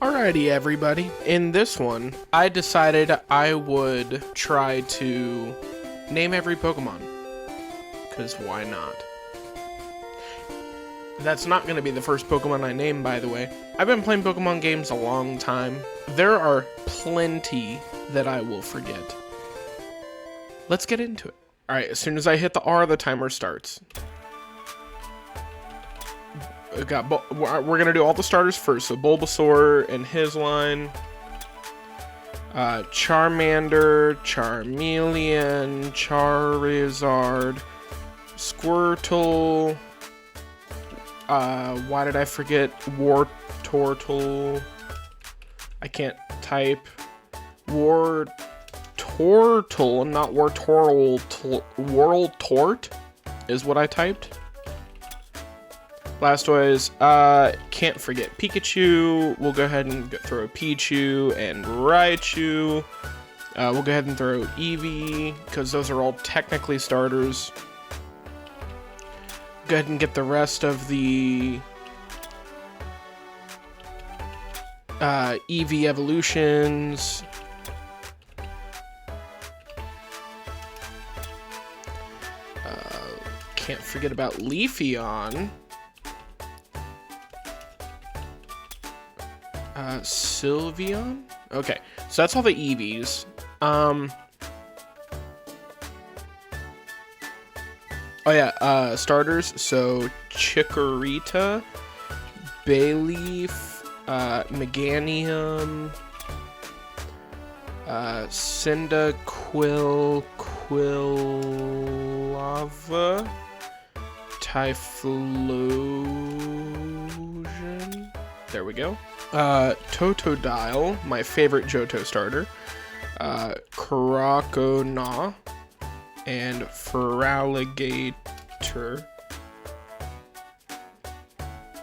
Alrighty, everybody. In this one, I decided I would try to name every Pokemon. Because why not? That's not going to be the first Pokemon I name, by the way. I've been playing Pokemon games a long time. There are plenty that I will forget. Let's get into it. Alright, as soon as I hit the R, the timer starts. We're gonna do all the starters first. So Bulbasaur and his line, Charmander, Charmeleon, Charizard, Squirtle. Why did I forget Wartortle? I can't type. Wartortle, not Wartortle. Wartortle is what I typed. Blastoise, can't forget Pikachu. We'll go ahead and throw Pichu and Raichu. We'll go ahead and throw Eevee, because those are all technically starters. Go ahead and get the rest of the Eevee evolutions. Can't forget about Leafeon. Sylveon? Okay, so that's all the Eevees. Oh yeah, starters. So Chikorita, Bayleaf, Meganium, Cyndaquil, Quilava, Typhlosion. There we go. Totodile, my favorite Johto starter. Crocona, and Feraligatr.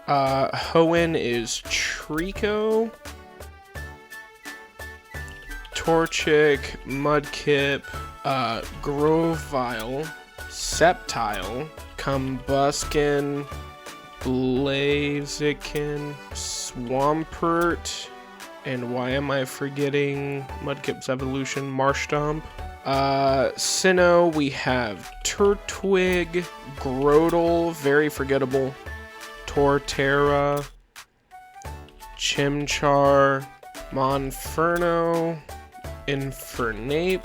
Hoenn is Trico. Torchic, Mudkip, Grovyle, Sceptile, Combuskin, Blaziken, Swampert, and why am I forgetting Mudkip's evolution? Marshtomp. Sinnoh, we have Turtwig, Grotle, very forgettable, Torterra, Chimchar, Monferno, Infernape,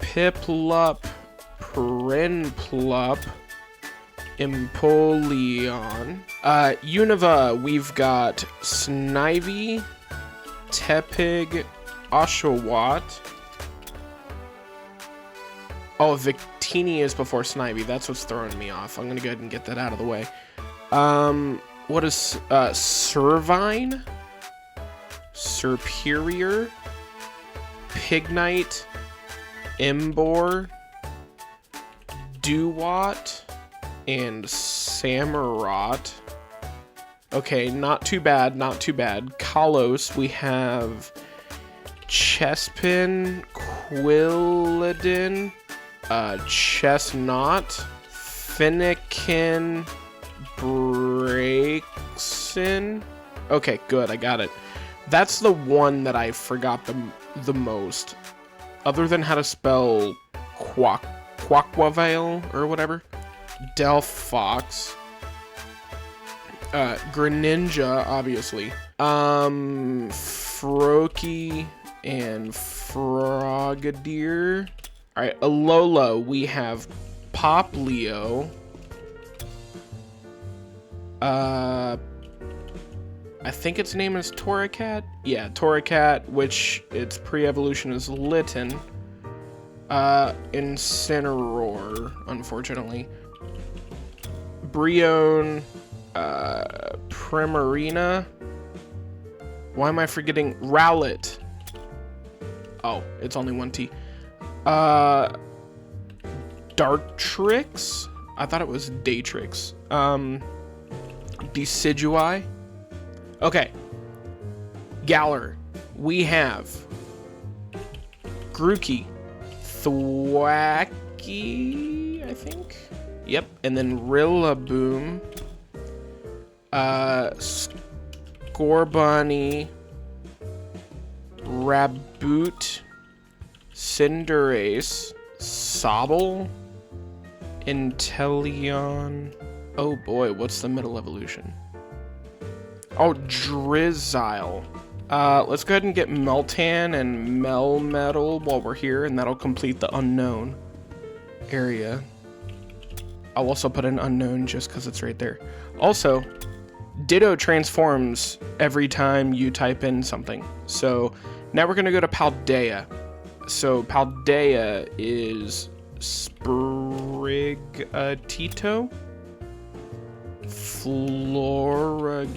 Piplup, Prinplup, Empoleon. Unova, we've got Snivy, Tepig, Oshawott. Oh, Victini is before Snivy. That's what's throwing me off. I'm gonna go ahead and get that out of the way. What is Servine? Serperior, Pignite, Emboar, Dewott, and Samurott. Okay, not too bad, not too bad. Kalos, we have Chespin, Quilladin, Chestnut, Finnegan, Braixen. Okay, good, I got it. That's the one that I forgot the most. Other than how to spell Quaquavale or whatever. Delphox. Greninja, obviously. Froakie and Frogadier. Alright, Alola, we have Poplio. I think its name is Torracat? Yeah, Torracat, which its pre-evolution is Litten. Incineroar, unfortunately. Brionne, Primarina. Why am I forgetting Rowlet? Oh, it's only one T. Dartrix? I thought it was Datrix. Decidueye. Okay. Galar. We have Grookey, Thwackey, I think. Yep. And then Rillaboom. Scorbunny, Raboot, Cinderace, Sobble, Inteleon. Oh boy, what's the middle evolution? Oh, Drizzile. Let's go ahead and get Meltan and Melmetal while we're here, and that'll complete the unknown area. I'll also put an unknown just because it's right there. Also, Ditto transforms every time you type in something. So now we're going to go to Paldea. So Paldea is Sprigatito, Floragato,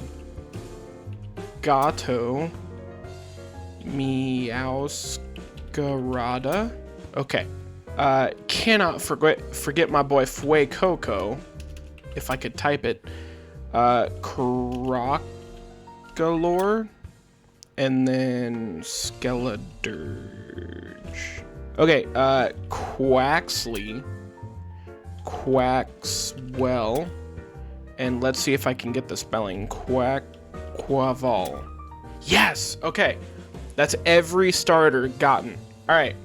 Meowscarada. Okay. Cannot forget my boy Fuecoco, if I could type it. Crocolore, and then Skeledirge. Okay, Quaxley, Quaxwell, and let's see if I can get the spelling. Quaval. Yes! Okay, that's every starter gotten. Alright,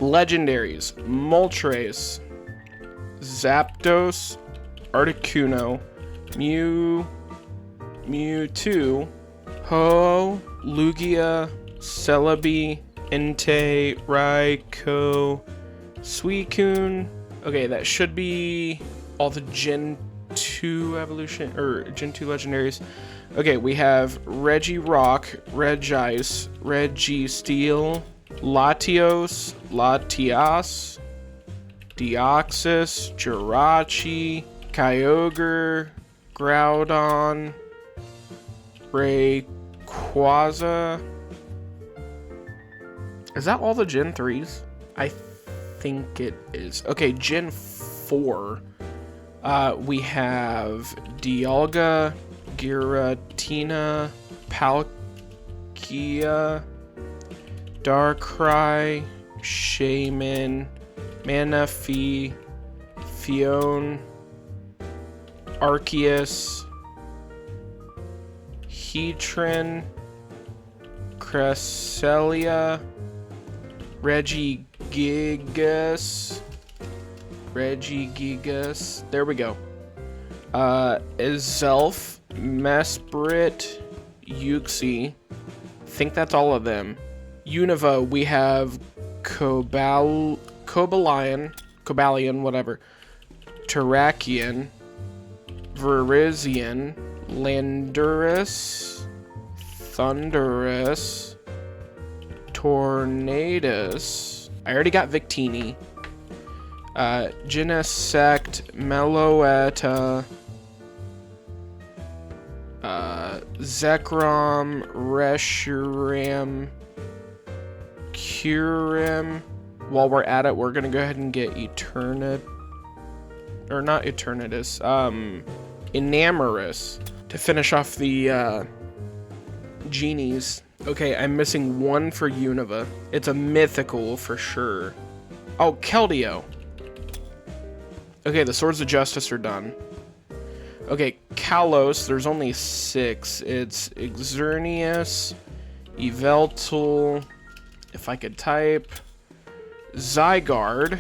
legendaries. Moltres, Zapdos, Articuno, Mewtwo, Ho, Lugia, Celebi, Entei, Raikou, Suicune. Okay, that should be all the Gen 2 evolution, or Gen 2 legendaries. Okay, we have Regirock, Regice, Registeel, Latios, Latias, Deoxys, Jirachi, Kyogre, Groudon, Rayquaza. Is that all the Gen 3s? I think it is. Okay, Gen 4. We have Dialga, Giratina, Palkia, Darkrai, Shaman, Manaphy, Fion, Arceus, Heatran, Cresselia, Regigigas. There we go. Zelf, Mesprit, Uxie. Think that's all of them. Unova, we have Cobalion, whatever. Terrakion, Virizion, Landorus, Thundurus, Tornadus. I already got Victini. Genesect, Meloetta, Zekrom, Reshiram, Kyurem. While we're at it, we're gonna go ahead and get Enamorus to finish off the genies. Okay, I'm missing one for Unova. It's a mythical for sure. Oh, Keldeo. Okay, the Swords of Justice are done. Okay, Kalos, there's only 6. It's Xerneas, Yveltal, if I could type, Zygarde,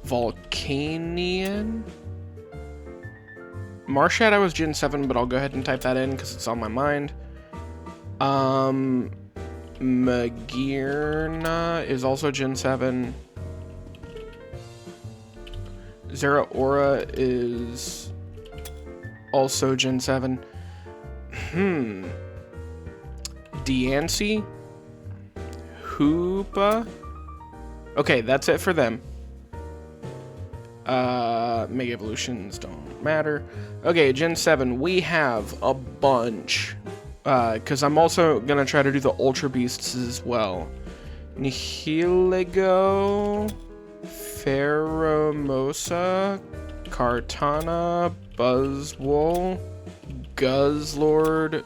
Volcanion. Marshadow was Gen 7, but I'll go ahead and type that in because it's on my mind. Magearna is also Gen 7. Zeraora is also Gen 7. Diancie? Hoopa? Okay, that's it for them. Mega Evolutions don't matter. Okay, Gen 7, we have a bunch. Because I'm also going to try to do the Ultra Beasts as well. Nihilego, Pheromosa, Kartana, Buzzwole, Guzzlord,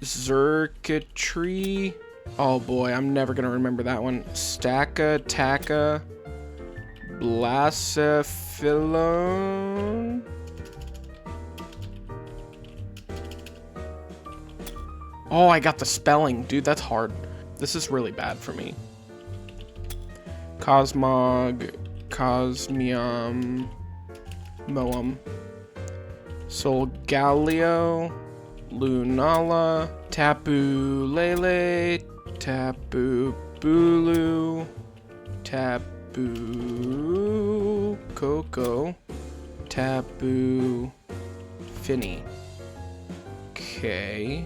Xurkitree. Oh boy, I'm never going to remember that one. Stakataka, Blacephalon. Oh, I got the spelling. Dude, that's hard. This is really bad for me. Cosmog, Cosmium, Moum, Solgaleo, Lunala, Tapu Lele, Tapu Bulu, Tapu Coco, Tapu Finny. Okay.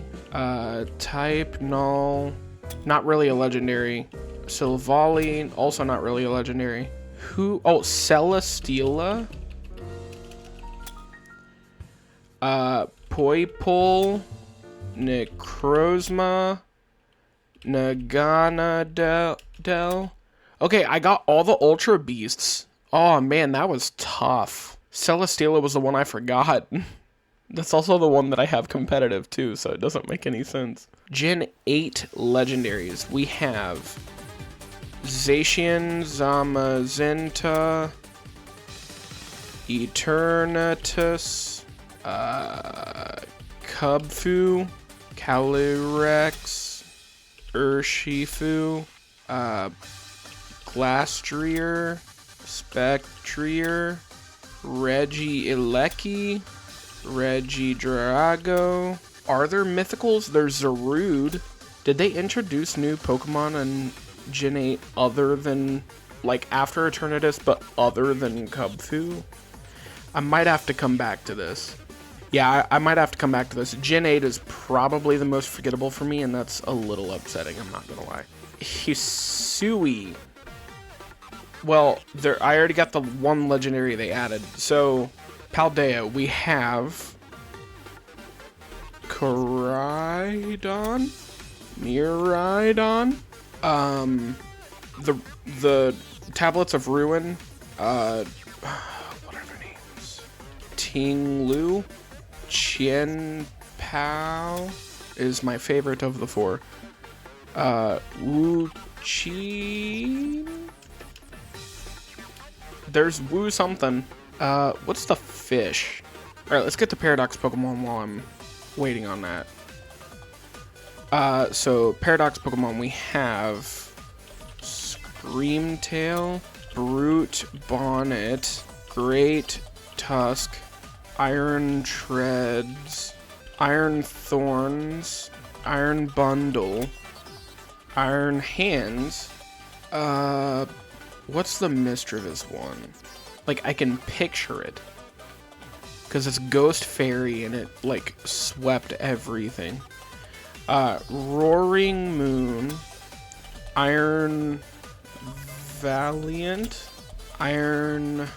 Type null. Not really a legendary. Silvally, also not really a legendary. Who? Oh, Celesteela. Poipole. Necrozma. Naganadel. Okay, I got all the Ultra Beasts. Oh man, that was tough. Celesteela was the one I forgot. That's also the one that I have competitive too, so it doesn't make any sense. Gen 8 legendaries. We have Zacian, Zamazenta, Eternatus, Cubfu, Calyrex, Urshifu, Glastrier, Spectrier, Regieleki, Regidrago. Are there mythicals? There's Zarude. Did they introduce new Pokemon in Gen 8 other than, like, after Eternatus, but other than Cubfu? I might have to come back to this. Yeah, I might have to come back to this. Gen 8 is probably the most forgettable for me, and that's a little upsetting, I'm not gonna lie. Hisui. Well, I already got the one legendary they added. So, Paldea, we have Koraidon, Miraidon, the Tablets of Ruin, what are their names? Tinglu, Qian Pao is my favorite of the four. Wu Qi. There's Wu something. What's the fish? Alright, let's get the Paradox Pokemon while I'm waiting on that. So, Paradox Pokemon, we have Screamtail, Brute Bonnet, Great Tusk, Iron Treads, Iron Thorns, Iron Bundle, Iron Hands, what's the Mischievous one? Like, I can picture it. Because it's Ghost Fairy and it, like, swept everything. Roaring Moon, Iron Valiant, Iron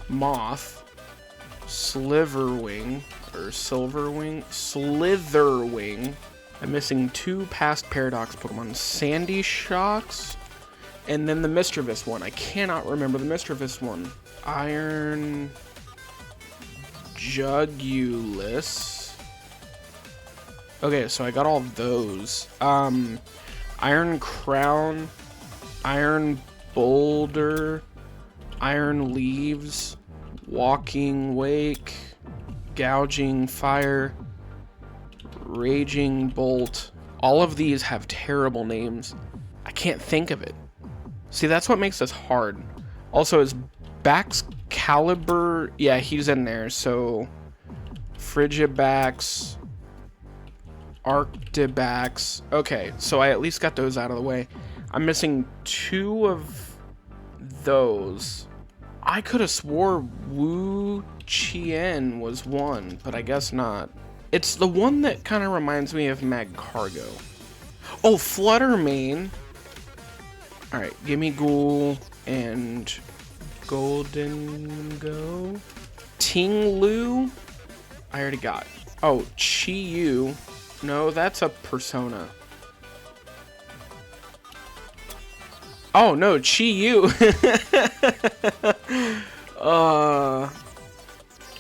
Moth, Slitherwing. I'm missing two past Paradox Pokemon. Sandy Shocks, and then the Mischievous one. I cannot remember the Mischievous one. Iron Jugulus. Okay, so I got all those. Iron Crown, Iron Boulder, Iron Leaves, Walking Wake, Gouging Fire, Raging Bolt. All of these have terrible names. I can't think of it. See, that's what makes this hard. Also, is Baxcalibur? Yeah, he's in there. So, Frigibax, Arctibax. Okay, so I at least got those out of the way. I'm missing two of those. I could have swore Wu Chien was one, but I guess not. It's the one that kind of reminds me of Magcargo. Oh, Fluttermane. Alright, Gimme Ghoul and Golden Go. Tinglu. I already got. Oh, Chi-Yu. No, that's a Persona. Oh, no, Chi-Yu.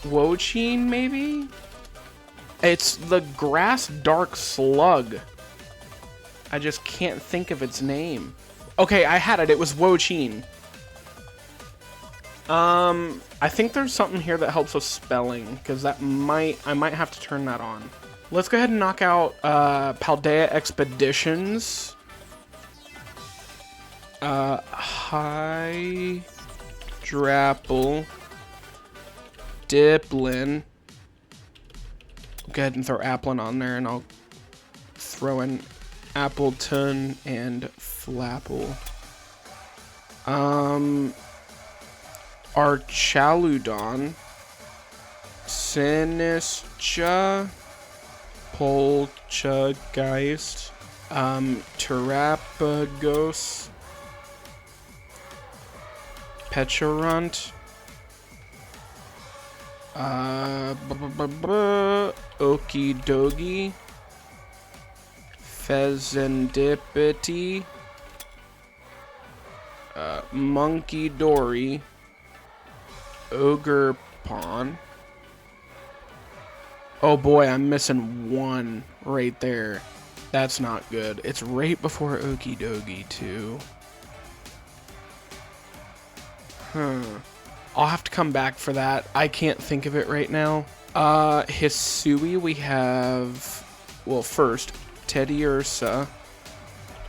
Wochin, maybe? It's the Grass Dark Slug. I just can't think of its name. Okay, I had it. It was Wochin. I think there's something here that helps with spelling, because I might have to turn that on. Let's go ahead and knock out Paldea Expeditions. Hydrapple. Diplin. Go ahead and throw Applin on there, and I'll throw in Appleton and Flapple. Archaludon. Sinistra. Poltergeist. Terrapagos. Pecharunt. Okidogi. Pheasantipity. Monkey Dory. Ogre Pawn. Oh boy, I'm missing one right there. That's not good. It's right before Okidogi too. I'll have to come back for that. I can't think of it right now. Hisui, we have... Well, first, Teddy Ursa.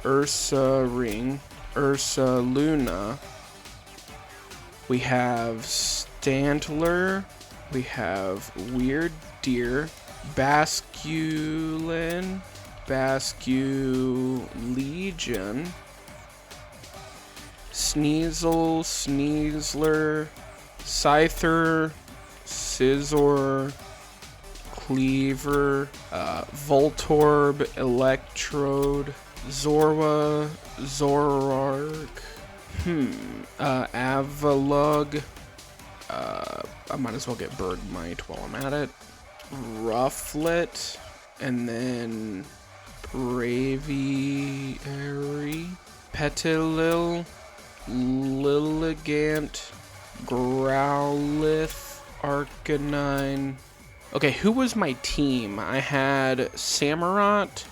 Ursa Ring. Ursa Luna. We have Stantler. We have Weird Deer. Basculin. Basculegion. Sneasel. Sneasler. Scyther, Scizor, Cleaver, Voltorb, Electrode, Zorua, Zoroark, Avalugg, I might as well get Bergmite while I'm at it, Rufflet, and then Braviary, Petilil, Lilligant, Growlithe, Arcanine. Okay, who was my team? I had Samurott,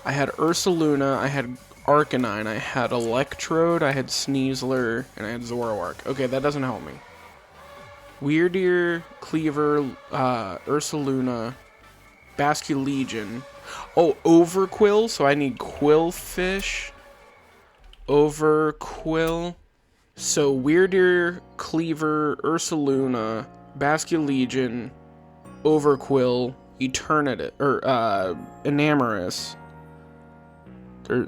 I had Ursaluna, I had Arcanine, I had Electrode, I had Sneasler, and I had Zoroark. Okay, that doesn't help me. Weirdeer, Cleaver, Ursaluna, Basculegion. Oh, Overquill, so I need Quillfish. Overquill. So Weirdeer, Cleaver, Ursaluna, Basculegion, Overquill, Eternatus, or Enamorus.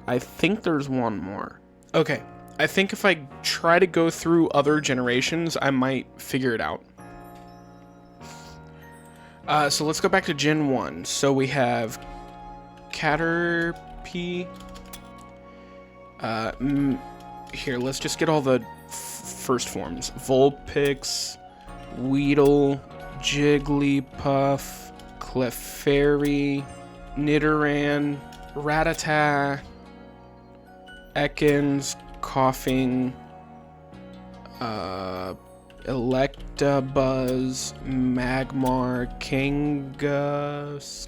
I think there's one more. Okay, I think if I try to go through other generations, I might figure it out. So let's go back to Gen 1. So we have Caterpie. Here, let's just get all the first forms. Vulpix, Weedle, Jigglypuff, Clefairy, Nidoran, Rattata, Ekans, Coughing, Electabuzz, Magmar, Kangaskhan,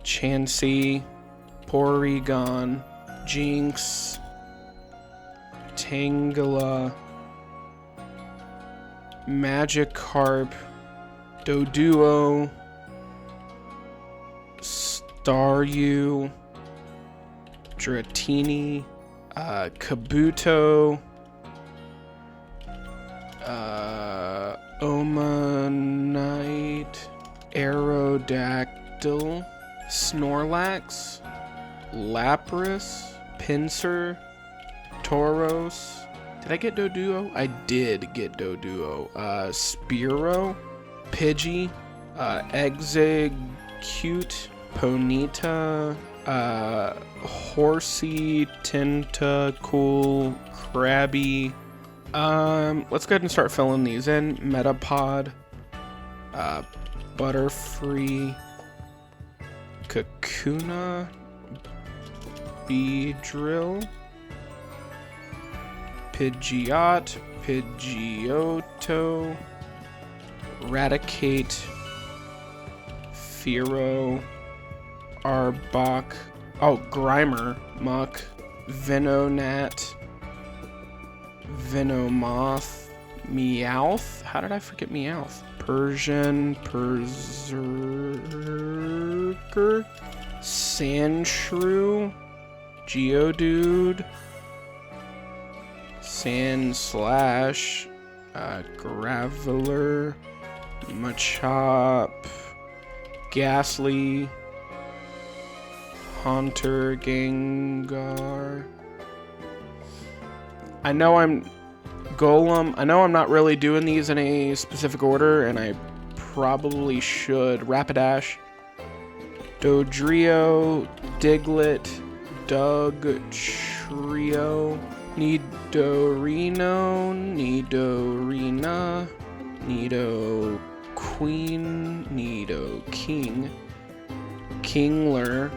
Chansey, Porygon, Jinx, Tangela, Magikarp, Doduo, Staryu, Dratini, Kabuto, Omanite, Aerodactyl, Snorlax, Lapras, Pinsir, Tauros. Did I get Doduo? I did get Doduo. Spearow, Pidgey, Execute, Ponyta, Horsey, Tentacool, Krabby. Let's go ahead and start filling these in. Metapod, Butterfree, Kakuna, Beedrill, Pidgeot, Pidgeotto, Raticate, Fearow, Arbok, oh, Grimer, Muck, Venonat, Venomoth, Meowth. How did I forget Meowth? Persian, Berserker, Sandshrew, Geodude, Sandslash, Graveler, Machop, Ghastly, Haunter, Gengar. I know I'm Golem. I know I'm not really doing these in a specific order, and I probably should. Rapidash, Dodrio, Diglett, Dugtrio, Nidorino, Nidorina, Nidoqueen, Nidoking, Kingler,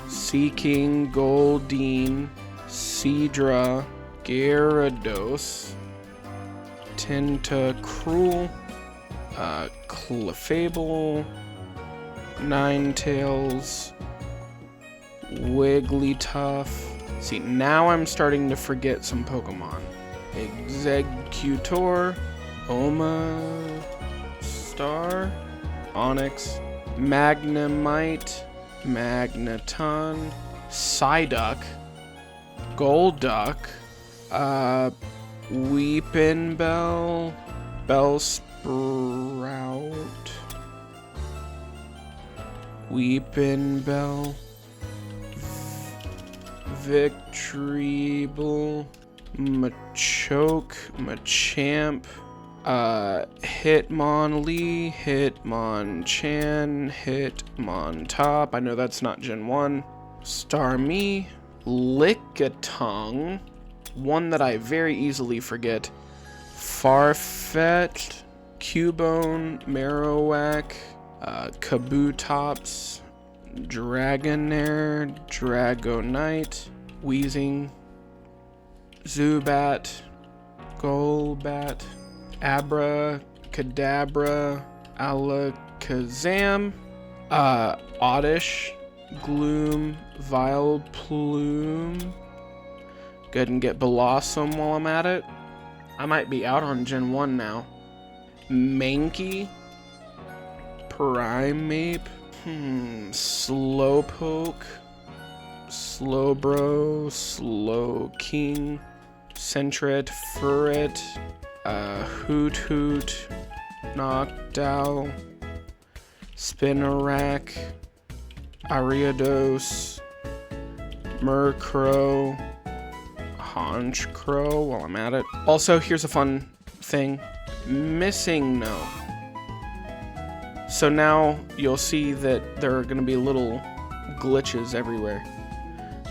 Seaking, Goldeen, Seadra, Gyarados, Tentacruel, Clefable, Ninetales, Wigglytuff. See, now I'm starting to forget some Pokemon. Exeggutor, Omastar, Onix, Magnemite, Magneton, Psyduck, Golduck, Weepinbell, Bellsprout, Weepinbell, Victreebel, Machoke, Machamp, Hitmonlee, Hitmonchan, Hitmontop. I know that's not Gen 1. Starmie, Lickitung, one that I very easily forget. Farfetch'd, Cubone, Marowak, Kabutops, Dragonair, Dragonite, Weezing, Zubat, Golbat, Abracadabra, Alakazam, Oddish, Gloom, Vileplume. Go ahead and get Blossom while I'm at it. I might be out on Gen 1 now. Mankey, Primeape, Slowpoke, Slowbro, Slowking, Sentret, Furret, Hoot, Noctowl, Spinarak, Ariados, Murkrow, Honchkrow while I'm at it. Also, here's a fun thing. Missing No. So now you'll see that there are going to be little glitches everywhere.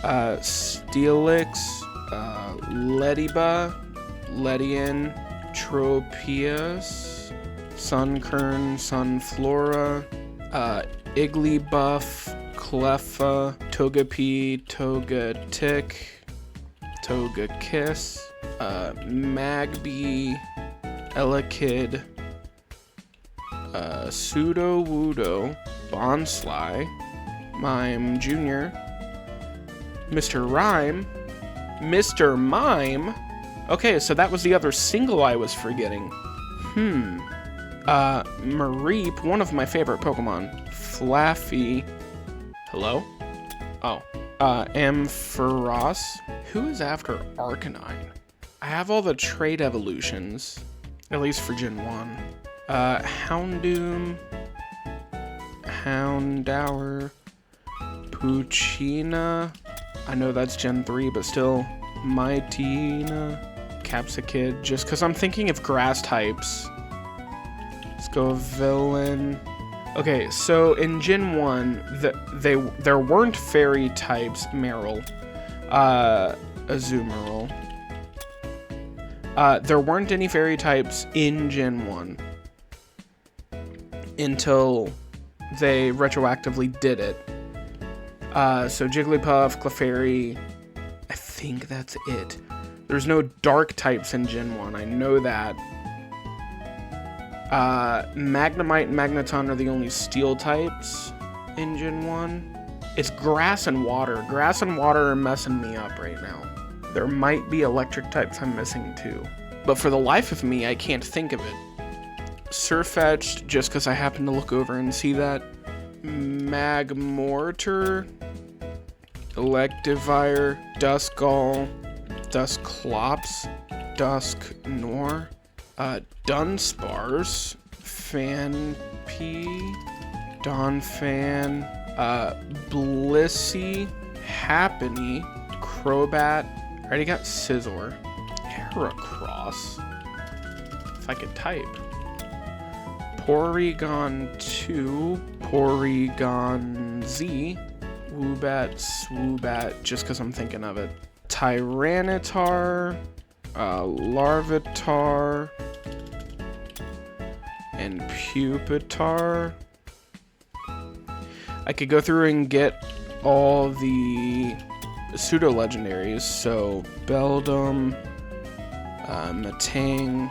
Steelix, Lediba, Ledian, Tropius, Sunkern, Sunflora, Igglybuff, Cleffa, Togepi, Togetic, Togekiss, Magby, Elekid, Sudowoodo, Bonsly, Mime Jr., Mr. Rhyme, Mr. Mime. Okay, so that was the other single I was forgetting. Mareep, one of my favorite Pokemon. Flaffy. Hello? Oh. Ampharos. Who is after Arcanine? I have all the trait evolutions, at least for Gen 1. Houndoom, Houndour, Poochyena. I know that's Gen 3, but still. Mightyena, Capsicid, just because I'm thinking of grass types. Let's go Villain. Okay, so in Gen 1, there weren't fairy types, Marill, Azumarill. There weren't any fairy types in Gen 1 until they retroactively did it. So Jigglypuff, Clefairy, I think that's it. There's no dark types in Gen 1, I know that. Magnemite and Magneton are the only steel types in Gen 1. It's grass and water. Grass and water are messing me up right now. There might be electric types I'm missing too. But for the life of me, I can't think of it. Surfetched, just because I happened to look over and see that. Magmortar. Electivire. Duskull. Dusclops. Dusknor. Dunsparce. Fanpea. Donphan. Blissey. Happiny. Crobat. I already got Scizor. Heracross. If I could type. Porygon 2. Porygon Z. Woobat, Swoobat, just because I'm thinking of it. Tyranitar. Larvitar. And Pupitar. I could go through and get all the pseudo-legendaries, so Beldum, Matang,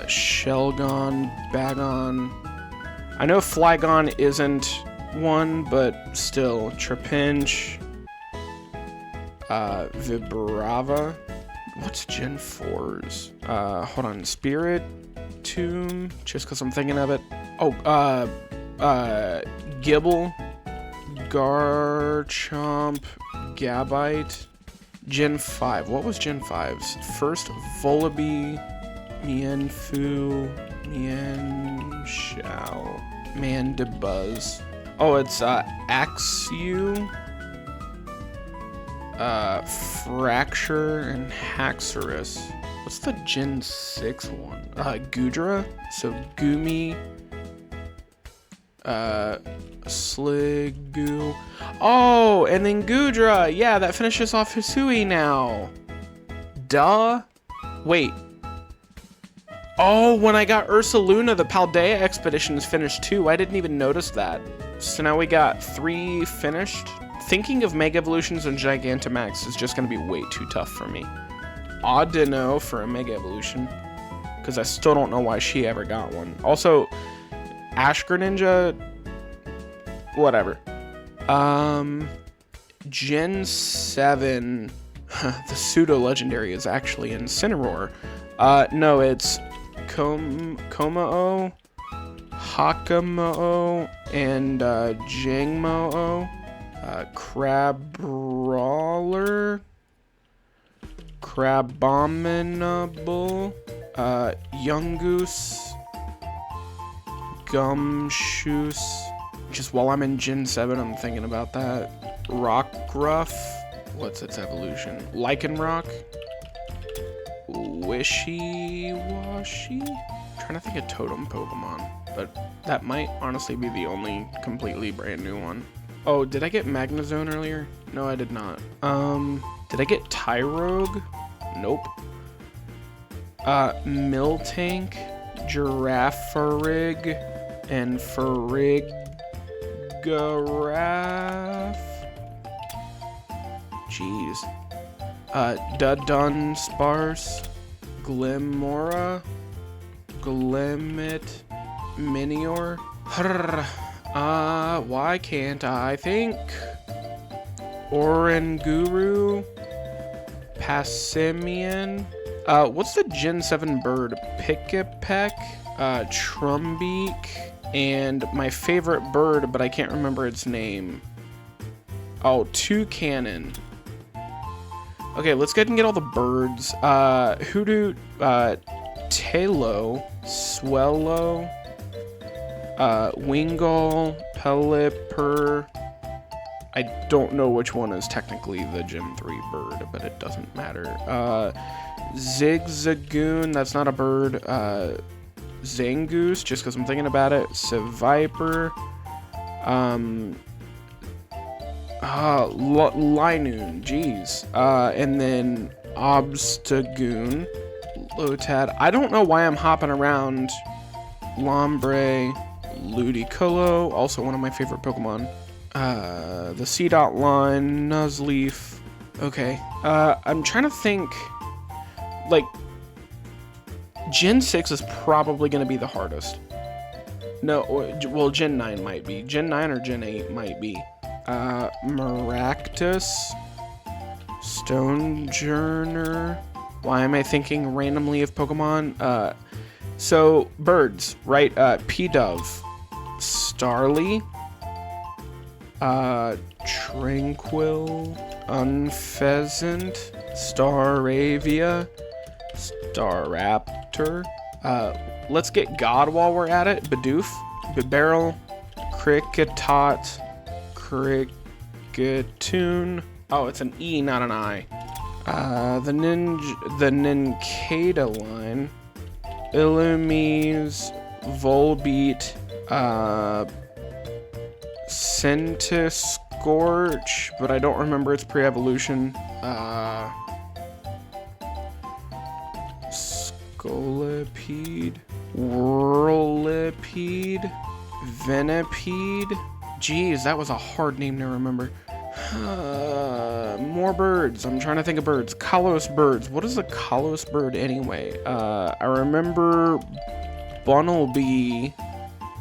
Shelgon, Bagon. I know Flygon isn't one, but still, Trapinch, Vibrava. What's Gen 4's? Hold on, Spirit Tomb, just because I'm thinking of it. Oh, Gibble, Garchomp, Gabite, Gen 5. What was Gen 5's? First, Volibee, Mienfoo, Mienshao, Mandibuzz. Oh, it's Axew, Fracture, and Haxorus. What's the Gen 6 one? Goodra. So Goomy, Sliggoo. Oh, and then Goodra. Yeah, that finishes off Hisui now. Duh. Wait. Oh, when I got Ursaluna, the Paldea expedition is finished too. I didn't even notice that. So now we got 3 finished. Thinking of Mega Evolutions and Gigantamax is just going to be way too tough for me. Audino for a Mega Evolution, because I still don't know why she ever got one. Also, Ash Greninja, whatever. Gen 7, the pseudo-legendary is actually Incineroar. No, it's Komao, Hakamo, and Jangmo. Crabrawler, Crabominable, Yungoos, Gumshoos. Just while I'm in Gen 7, I'm thinking about that. Rockruff. What's its evolution? Lycanroc. Wishy-washy? Trying to think of totem Pokemon, but that might honestly be the only completely brand new one. Oh, did I get Magnezone earlier? No, I did not. Did I get Tyrogue? Nope. Miltank, Girafarig, and Farigiraf. Jeez. Dunsparce, Glimmora, Glimmet, Minior. Why can't I think? Oranguru, Passimian. What's the Gen 7 bird? Pikipek, Trumbeak, and my favorite bird, but I can't remember its name. Oh, Toucanon. Okay, let's go ahead and get all the birds. Hoodoo, Talo, Swellow, Wingull, Pelipper. I don't know which one is technically the Gen 3 bird, but it doesn't matter. Zigzagoon, that's not a bird. Zangoose, just because I'm thinking about it. Seviper. Linoon, jeez. And then Obstagoon. Lotad. I don't know why I'm hopping around. Lombre. Ludicolo, also one of my favorite Pokemon. The C-Dot line, Nuzleaf. Okay. I'm trying to think. Like, Gen 6 is probably going to be the hardest. No, well, Gen 9 might be. Gen 9 or Gen 8 might be. Maractus, Stonejourner. Why am I thinking randomly of Pokemon? So birds, right? P-Dove, Starly, Tranquil, Unpheasant, Staravia, Staraptor. Let's get God while we're at it. Bidoof, Bibarel, Kricketot, Cricketune. Oh, it's an E, not an I. The Nincada line. Illumise, Volbeat, Centiscorch, but I don't remember its pre-evolution. Scolipede, Whirlipede, Venipede. Geez, that was a hard name to remember. More birds. I'm trying to think of birds. Kalos birds. What is a Kalos bird anyway? I remember Bunnelby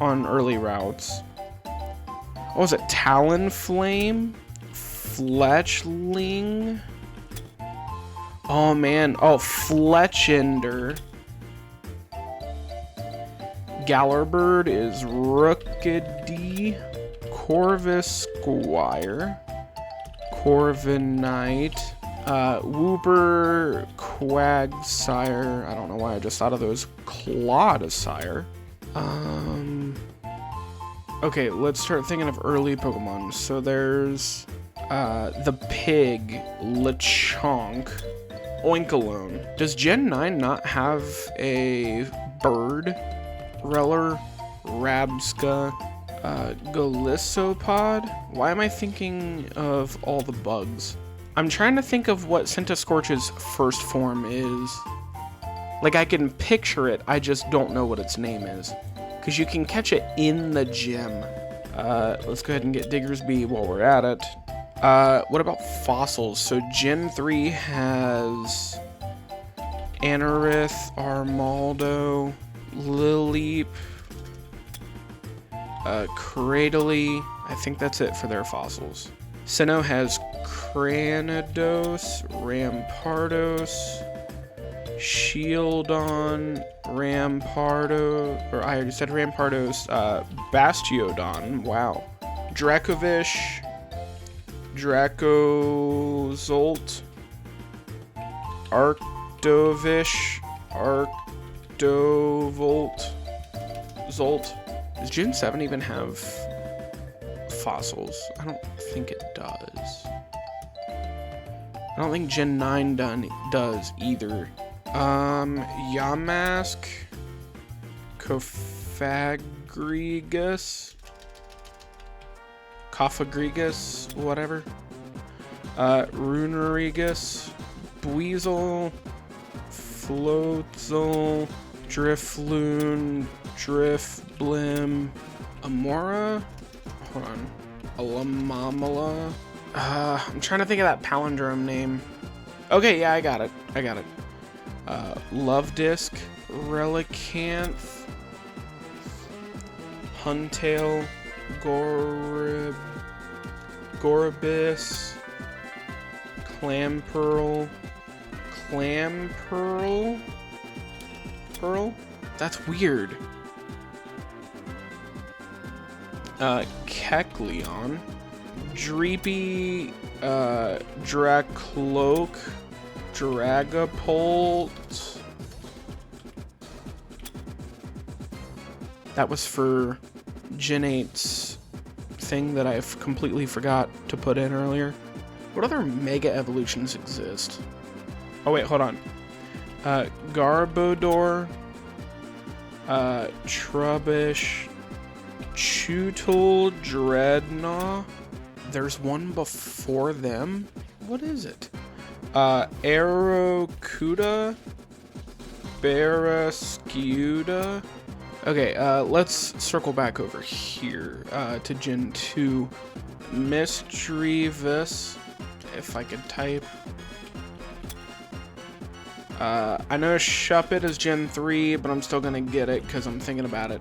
on early routes. What was it? Talonflame? Fletchling? Oh man. Oh, Fletchender. Gallerbird is Rookidee. Corvus Squire. Corviknight, Wooper, Quagsire. I don't know why I just thought of those. Claudisire. Okay, let's start thinking of early Pokemon. So there's the pig, Lechonk, Oinkalone. Does Gen 9 not have a bird? Reller, Rabsca, Golisopod? Why am I thinking of all the bugs? I'm trying to think of what Centiscorch's first form is. Like, I can picture it, I just don't know what its name is. Because you can catch it in the gym. Let's go ahead and get Diggersby while we're at it. What about fossils? So Gen 3 has Anorith, Armaldo, Lileep, Cradily. I think that's it for their fossils. Sinnoh has Cranidos, Rampardos, Shieldon, Rampardo, or I already said Rampardos, Bastiodon, wow. Dracovish, Dracozolt, Arctovish, Arctovolt, Zolt. Does Gen 7 even have fossils? I don't think it does. I don't think Gen 9 does either. Yamask, Cophagrigus, whatever. Runerigus, Buizel, Floatzel, Drifloon, Drifblim, Amora? Hold on. Alamamala? I'm trying to think of that palindrome name. Okay, yeah, I got it. Love Disc, Relicanth, Huntail, Goribus, Clamperl, Pearl? That's weird. Kecleon, Dreepy, Dracloak, Dragapult. That was for Gen 8's thing that I completely forgot to put in earlier. What other Mega Evolutions exist? Oh wait, hold on. Garbodor, Trubbish, Chewtle, Dreadnought. There's one before them? What is it? Aerocuda, Barrascuda. Okay, let's circle back over here to Gen 2. Misdreavus, if I could type. I know Shuppet is Gen 3, but I'm still gonna get it because I'm thinking about it.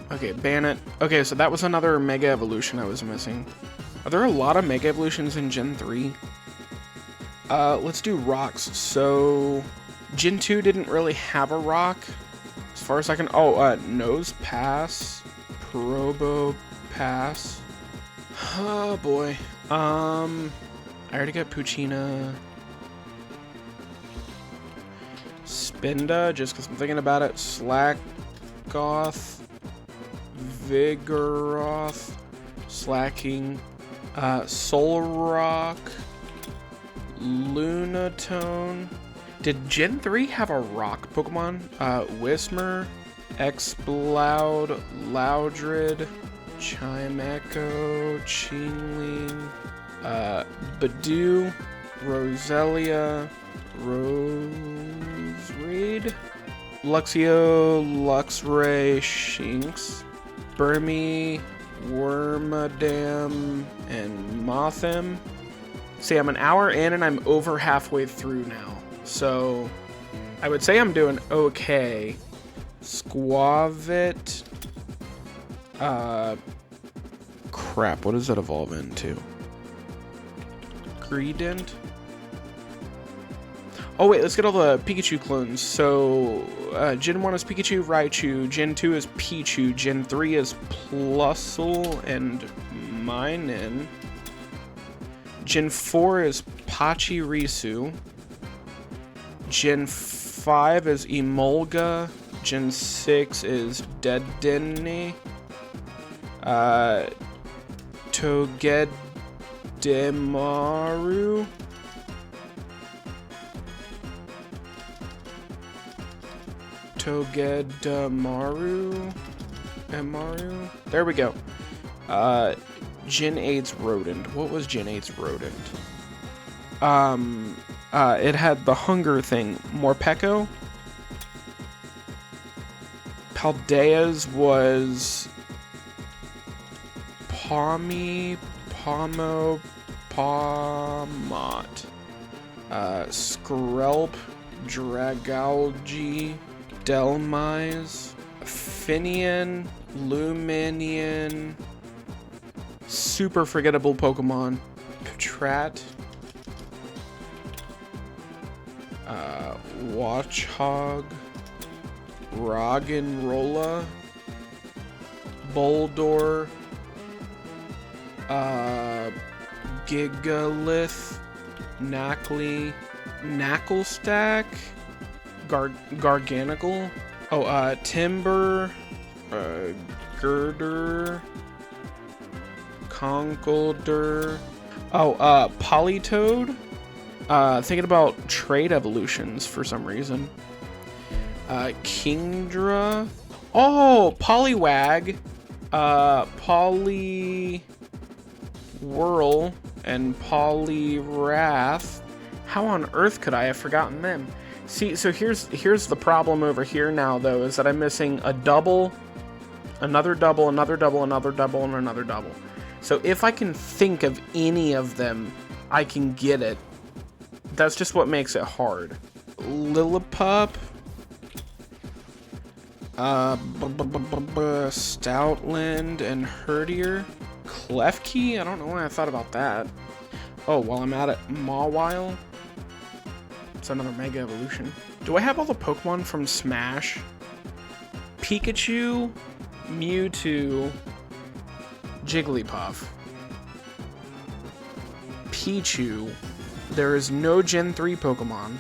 Okay, Bannet. Okay, so that was another Mega Evolution I was missing. Are there a lot of Mega Evolutions in Gen 3? Let's do rocks. So, Gen 2 didn't really have a rock. As far as I can... Oh, Nose Pass. Probo Pass. Oh, boy. I already got Poochyena. Spinda, just because I'm thinking about it. Slakoth. Vigoroth. Slacking. Solrock. Lunatone. Did Gen 3 have a rock Pokemon? Whismur. Exploud. Loudred. Chimecho. Chingling. Badoo. Roselia. Roserade. Luxio. Luxray. Shinx. Burmy. Wormadam. And Mothim. See, I'm an hour in and I'm over halfway through now. So, I would say I'm doing okay. Squavit. Crap, what does that evolve into? Greedent? Oh wait, let's get all the Pikachu clones. So, Gen 1 is Pikachu, Raichu. Gen 2 is Pichu. Gen 3 is Plusle and Minun. Gen 4 is Pachirisu. Gen 5 is Emolga. Gen 6 is Dedenne. Togedemaru. Togedemaru. Emaru. There we go. Gen 8's Rodent. What was Gen 8's Rodent? It had the hunger thing. Morpeko. Paldea's was Pomot. Skrelp. Dragalge. Delmise. Finian. Luminian. Super forgettable Pokemon. Patrat. Watchhog. Roggenrola. Boldor. Gigalith. Knackley. Knacklestack. Garganical. Oh, Timber. Girder. Conkeldurr. Oh, Politoed. Thinking about trade evolutions for some reason. Kingdra. Oh, Poliwag. Poliwhirl and Poliwrath. How on earth could I have forgotten them? See, so here's the problem over here now, though, is that I'm missing a double, another double, another double, another double, and another double. So if I can think of any of them, I can get it. That's just what makes it hard. Lillipup. Stoutland and Herdier. Klefki? I don't know why I thought about that. Oh, while I'm at it, Mawile. It's another Mega Evolution. Do I have all the Pokemon from Smash? Pikachu, Mewtwo, Jigglypuff, Pichu. There is no Gen 3 Pokemon.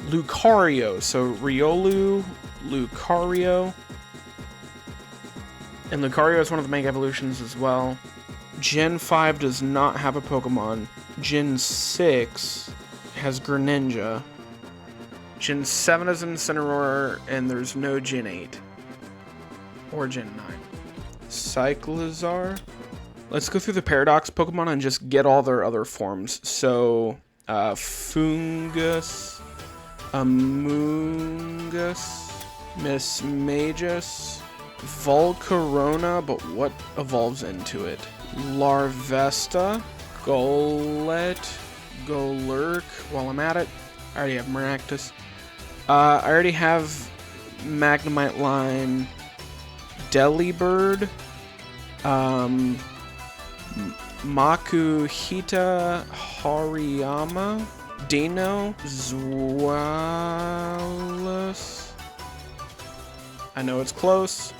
Lucario, so Riolu, Lucario. And Lucario is one of the Mega Evolutions as well. Gen 5 does not have a Pokemon. Gen 6 has Greninja. Gen 7 is Incineroar, and there's no Gen 8. Or Gen 9. Cyclizar. Let's go through the Paradox Pokemon and just get all their other forms. So, Fungus, Amoongus, Mismagus, Volcarona, but what evolves into it? Larvesta, Golett, Golurk. While I'm at it, I already have Maractus. I already have Magnemite line, Delibird, Makuhita Hariyama, Dino Zualis. I know it's close.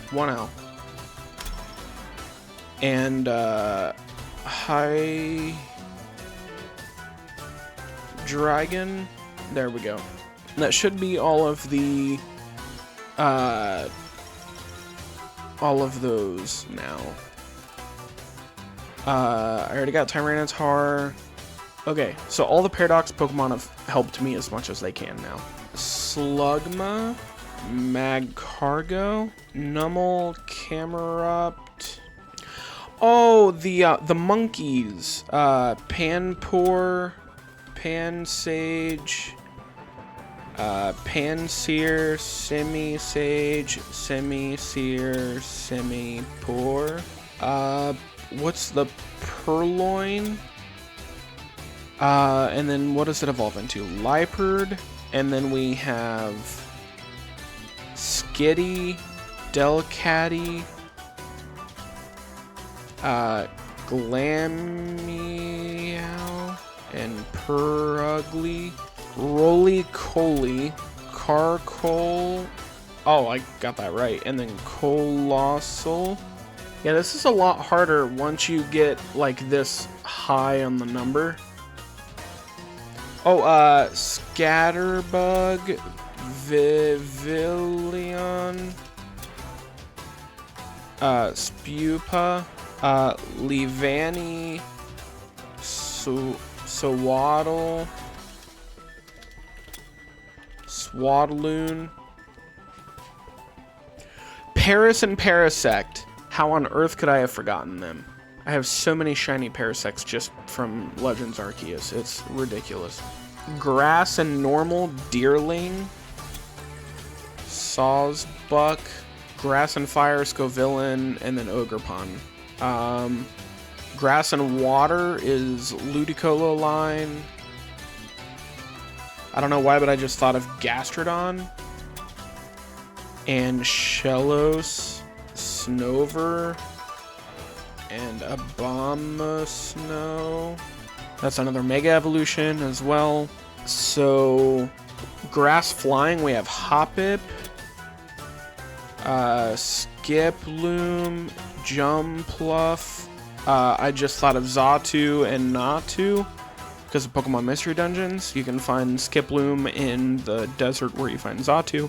1L. And High Dragon. There we go. That should be all of the all of those now. I already got Tyranitar. Okay, so all the Paradox Pokemon have helped me as much as they can now. Slugma, Magcargo, Nummel, Camerupt. Oh, the monkeys. Panpour, Pansage, Panseer, Semi-Sage, Semi-Seer, Semi-Poor. What's the Purloin? And then what does it evolve into? Liepard. And then we have Skitty, Delcatty, Glameow, and Purugly, Roly-Coly, Carcol. Oh, I got that right. And then Colossal. Yeah, this is a lot harder once you get, like, this high on the number. Oh, Scatterbug, Vivillon, Spupa, Leavanny, Swaddle, Swaddloon, Paris and Parasect. How on earth could I have forgotten them? I have so many shiny Parasects just from Legends Arceus. It's ridiculous. Grass and Normal, Deerling, Sawsbuck, Grass and Fire, Scovillain, and then Ogerpon. Grass and Water is Ludicolo line. I don't know why, but I just thought of Gastrodon. And Shellos, Snover, and Abomasnow. That's another Mega Evolution as well. So, Grass Flying, we have Hoppip, Skiploom, Jumpluff. I just thought of Xatu and Natu because of Pokemon Mystery Dungeons. You can find Skiploom in the desert where you find Xatu.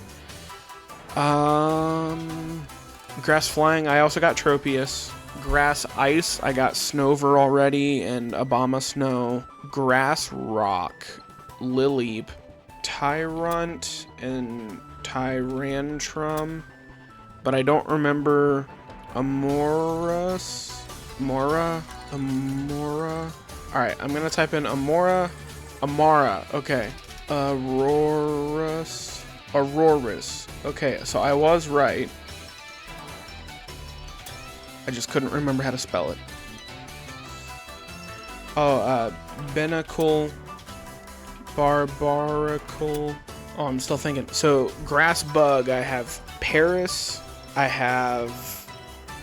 Grass Flying, I also got Tropius. Grass Ice, I got Snover already, and Abomasnow. Grass Rock, Lileep, Tyrunt, and Tyrantrum. But I don't remember Amora. Alright, I'm gonna type in Amara, okay. Aurorus. Okay, so I was right. I just couldn't remember how to spell it. Oh, Benacle, Barbaracle. Oh, I'm still thinking. So, Grass Bug, I have Paris, I have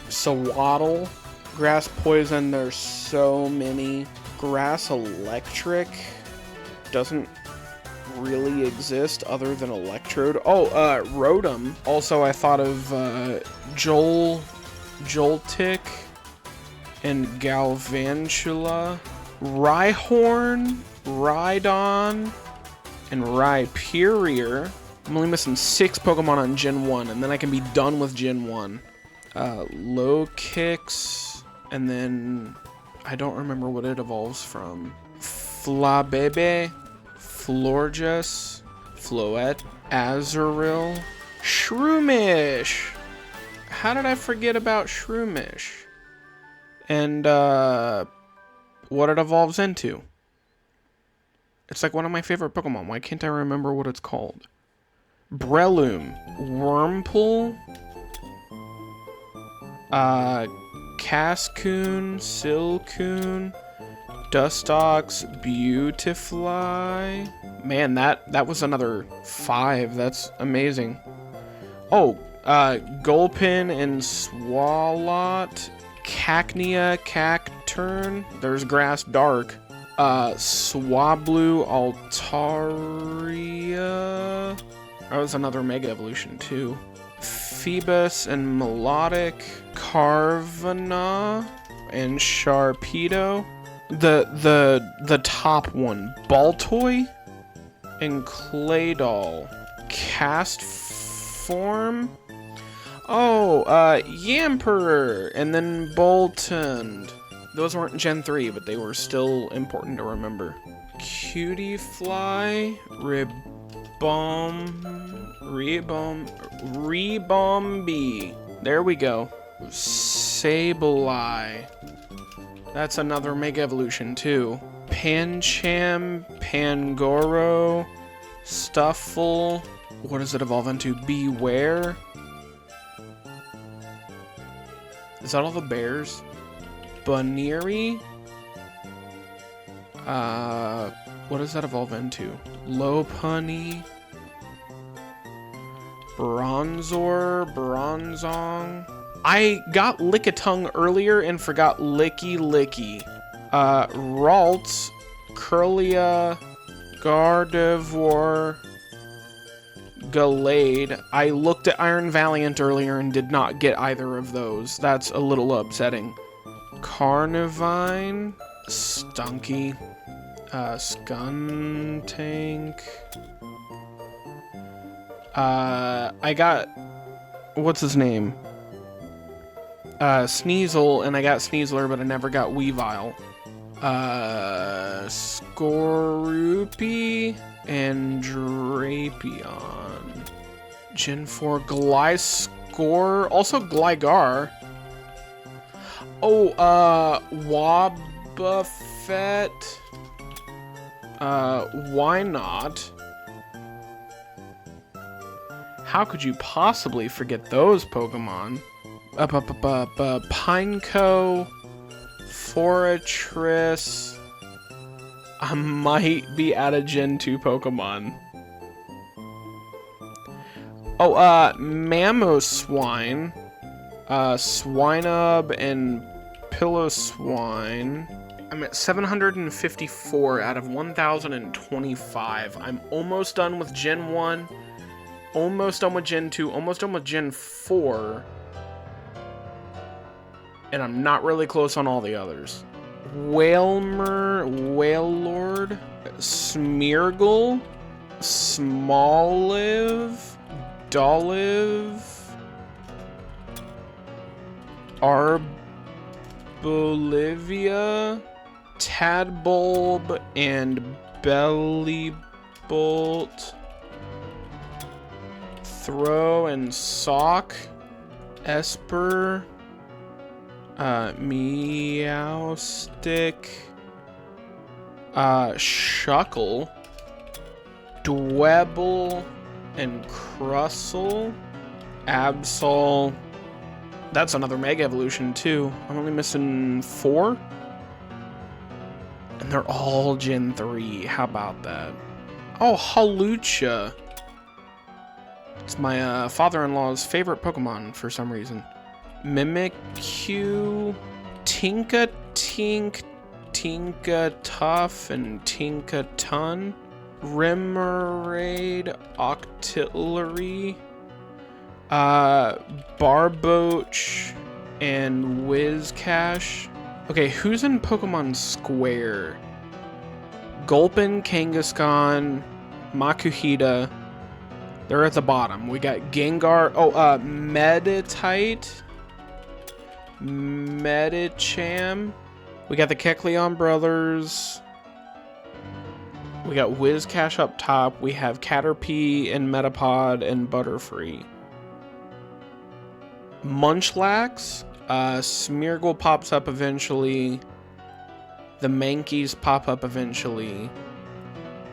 Sawaddle. Grass Poison, there's so many. Grass Electric doesn't really exist other than Electrode. Oh, Rotom. Also, I thought of Joltik and Galvantula. Rhyhorn, Rhydon, and Rhyperior. I'm only missing 6 Pokemon on Gen 1, and then I can be done with Gen 1. Low-Kicks, and then I don't remember what it evolves from. Flabebe, Florges, Floette, Azurill, Shroomish. How did I forget about Shroomish? And what it evolves into. It's like one of my favorite Pokemon. Why can't I remember what it's called? Breloom, Wurmple, Cascoon, Silcoon, Dustox, Beautifly. Man, that was another 5. That's amazing. Oh, Gulpin and Swalot, Cacnea, Cacturne, turn. There's Grass Dark. Swablu Altaria. That was another Mega Evolution too. Phoebus and Melodic. Carvana and Sharpedo. The top one. Baltoy and Claydol. Cast form. Oh, Yamper and then Boltund. Those weren't Gen 3, but they were still important to remember. Cutie Fly, Rebombi. There we go. Sableye. That's another Mega Evolution too. Pancham, Pangoro, Stuffle. What does it evolve into? Beware. Is that all the bears? Baneri. What does that evolve into? Lopunny. Bronzong. I got Lickitung earlier and forgot Licky. Ralts, Curlia, Gardevoir, Gallade. I looked at Iron Valiant earlier and did not get either of those. That's a little upsetting. Carnivine, Stunky, Skuntank. I got, what's his name? Sneasel, and I got Sneasler, but I never got Weavile. Skorupi and Drapion. Gen 4 Gliscor, also Gligar. Oh, Wobbuffet. Why not? How could you possibly forget those Pokemon? Pineco, Fortress. I might be out of Gen 2 Pokemon. Oh, Mamoswine, Swinub, and Piloswine. I'm at 754 out of 1,025. I'm almost done with Gen 1, almost done with Gen 2, almost done with Gen 4. And I'm not really close on all the others. Wailord, Smeargle, Smalliv, Dolliv, Arbolivia, Tadbulb, and Bellybolt, Throw and Sock, Esper, Meowstick, Shuckle, Dwebble, and Crustle, Absol. That's another Mega Evolution too. I'm only missing 4? And they're all Gen 3. How about that? Oh, Hawlucha. It's my father-in-law's favorite Pokemon for some reason. Mimikyu, Tinkatink, Tinkatuff, and Tinkatun. Remoraid, Octillery, Barboach, and Whiscash. Okay, who's in Pokemon Square? Gulpin, Kangaskhan, Makuhita. They're at the bottom. We got Gengar. Oh, Meditite, Medicham. We got the Kecleon brothers. We got Whiscash up top. We have Caterpie and Metapod and Butterfree. Munchlax. Smeargle pops up eventually. The Mankeys pop up eventually.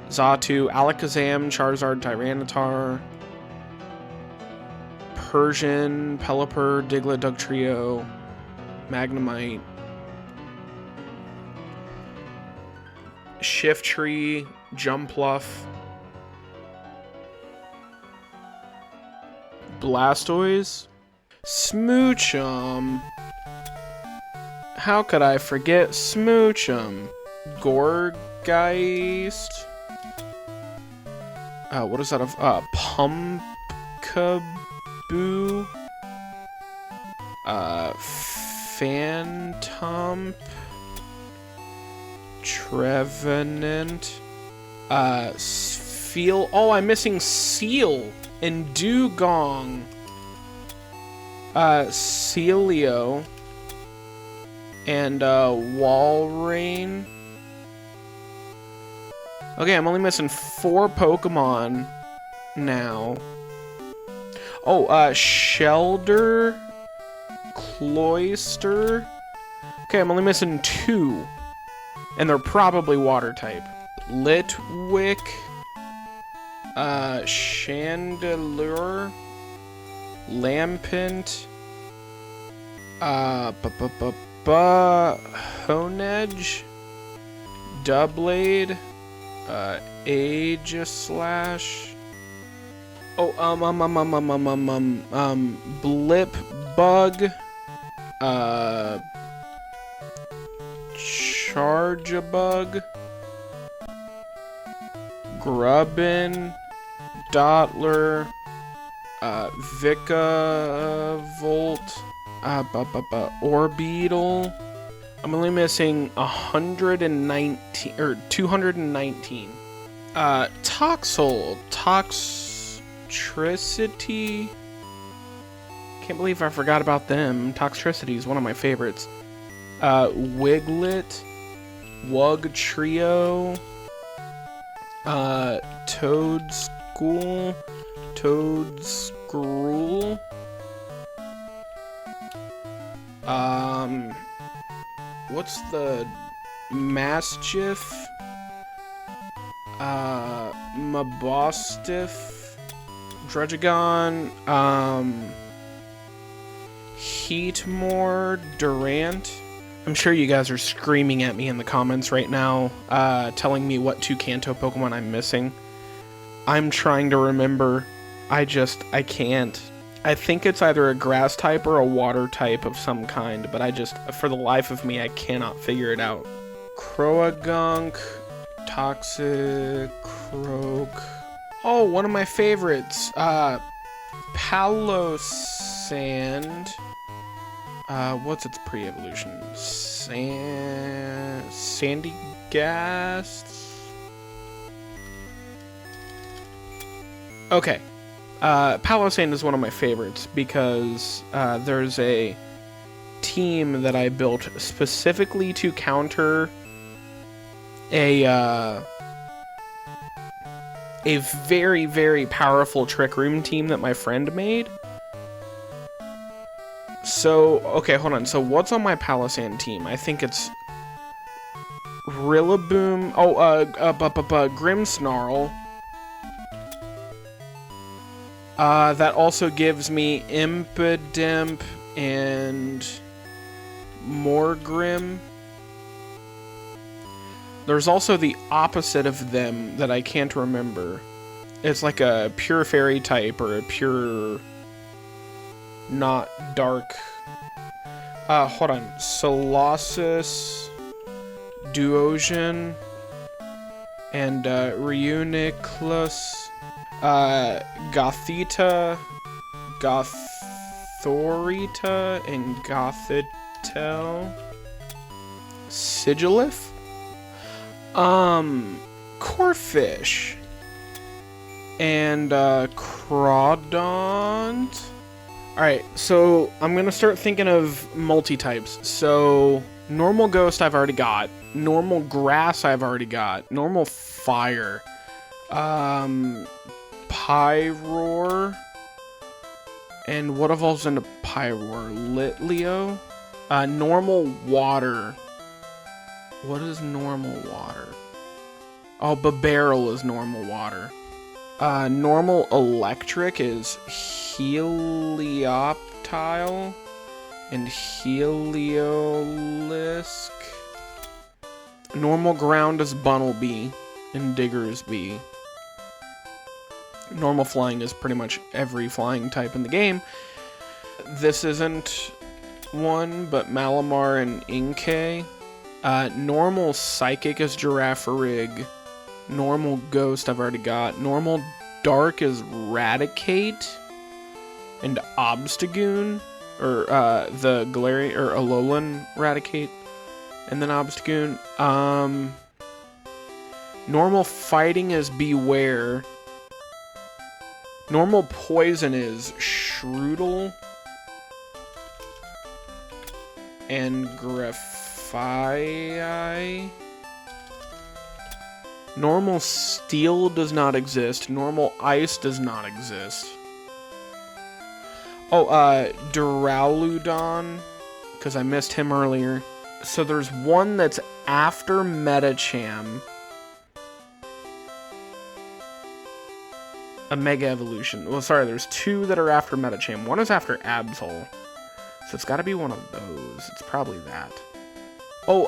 Xatu, Alakazam, Charizard, Tyranitar. Persian, Pelipper, Diglett, Dugtrio, Magnemite. Shiftry, Jumpluff, Blastoise, Smoochum. How could I forget Smoochum? Gorgeist. What is that of? Pumpkaboo. Phantom. Trevenant. Feel. Oh, I'm missing Seal and Dugong. Celio. And, Walrein. Okay, I'm only missing 4 Pokemon now. Oh, Shelder. Cloyster. Okay, I'm only missing 2. And they're probably water type. Litwick. Chandelure. Lampent. Honedge. Doublade. Aegislash. Oh, Blip Bug. Charge-a-Bug. Grubbin. Dottler. Vikavolt. Orbeetle. I'm only missing 119 or 219. Toxel. Toxtricity. Can't believe I forgot about them. Toxtricity is one of my favorites. Wiglet. Wug Trio. Toadschool. Toadscrool. What's the Mastiff? Mabostiff. Drudgegon. Heatmore. Durant. I'm sure you guys are screaming at me in the comments right now, telling me what 2 Kanto Pokemon I'm missing. I'm trying to remember. I can't. I think it's either a grass type or a water type of some kind, but for the life of me, I cannot figure it out. Croagunk, Toxic, Croak. Oh, one of my favorites. Palosand. What's its pre-evolution? Sandygast? Okay. Palossand is one of my favorites because there's a team that I built specifically to counter a very, very powerful Trick Room team that my friend made. So, okay, hold on. So what's on my Palossand team? I think it's Rillaboom. Oh, Grimmsnarl. That also gives me Impidimp and Morgrim. There's also the opposite of them that I can't remember. It's like a pure fairy type or a pure not dark. Hold on. Colossus, Duosion, and Reuniclus. Gothita, Gothorita, and Gothitel. Sigilif? Corphish. And, Crawdont. Alright, so I'm gonna start thinking of multi-types. So, normal ghost I've already got. Normal grass I've already got. Normal fire. Pyroar. And what evolves into Pyroar? Litleo? Normal water. What is normal water? Oh, Babarrel is normal water. Normal electric is Helioptile and Heliolisk. Normal ground is Bunnelby and Diggersby. Normal flying is pretty much every flying type in the game. This isn't one, but Malamar and Inkay. Normal Psychic is Girafarig. Normal Ghost I've already got. Normal Dark is Raticate. And Obstagoon. Or the Galarian or Alolan Raticate. And then Obstagoon. Normal Fighting is Beware. Normal Poison is Shroodle. And Grafai. Normal Steel does not exist. Normal Ice does not exist. Oh, Duraludon, because I missed him earlier. So there's one that's after Medicham. A Mega Evolution. Well, sorry, there's two that are after Medicham. One is after Absol. So it's got to be one of those. It's probably that. Oh,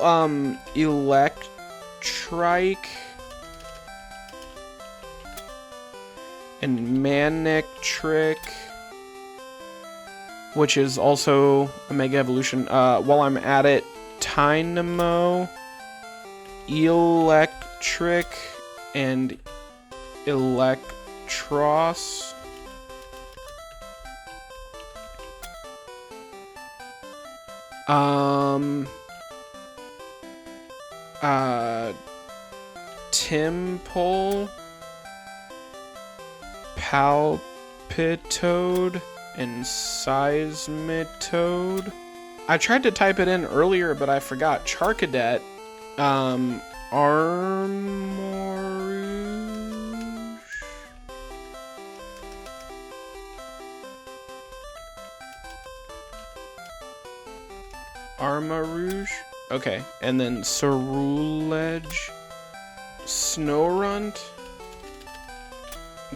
Electrike. And Manectric. Which is also a Mega Evolution. While I'm at it, Tynamo, Electric, and Electros. Timpole, Palpitoad, and Seismitoad. I tried to type it in earlier, but I forgot. Charcadet, Armourouge, Armourouge, okay, and then Cerulege, Snorunt,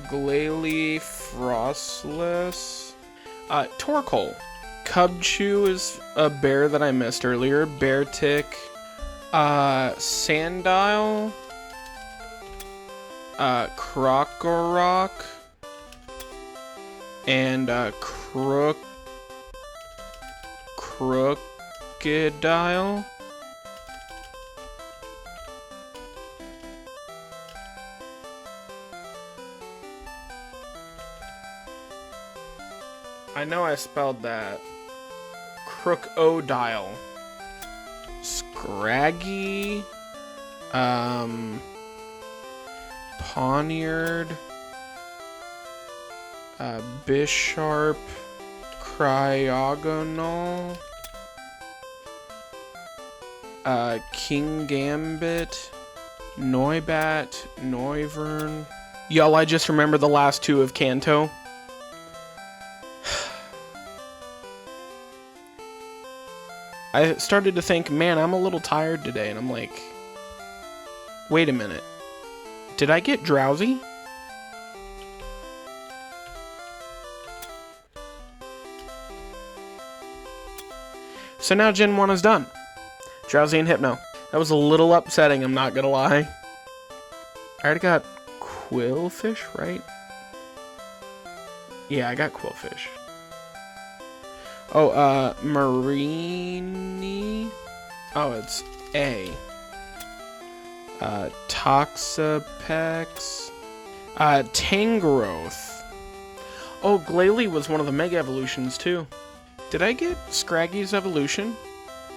Glalie, Frostless, Torkoal. Cubchoo is a bear that I missed earlier. Beartic, Sandile, Krokorok, and Crocodile. I know I spelled that. Crocodile. Scraggy. Poniard. Bisharp. Cryogonal. King Gambit. Noibat. Noivern. Y'all, I just remember the last two of Kanto. I started to think, man, I'm a little tired today, and I'm like, wait a minute. Did I get drowsy? So now Gen 1 is done. Drowsy and Hypno. That was a little upsetting, I'm not gonna lie. I already got Quillfish, right? Yeah, I got Quillfish. Oh, Marini. Oh, it's A. Toxapex. Tangrowth. Oh, Glalie was one of the Mega Evolutions, too. Did I get Scraggy's evolution?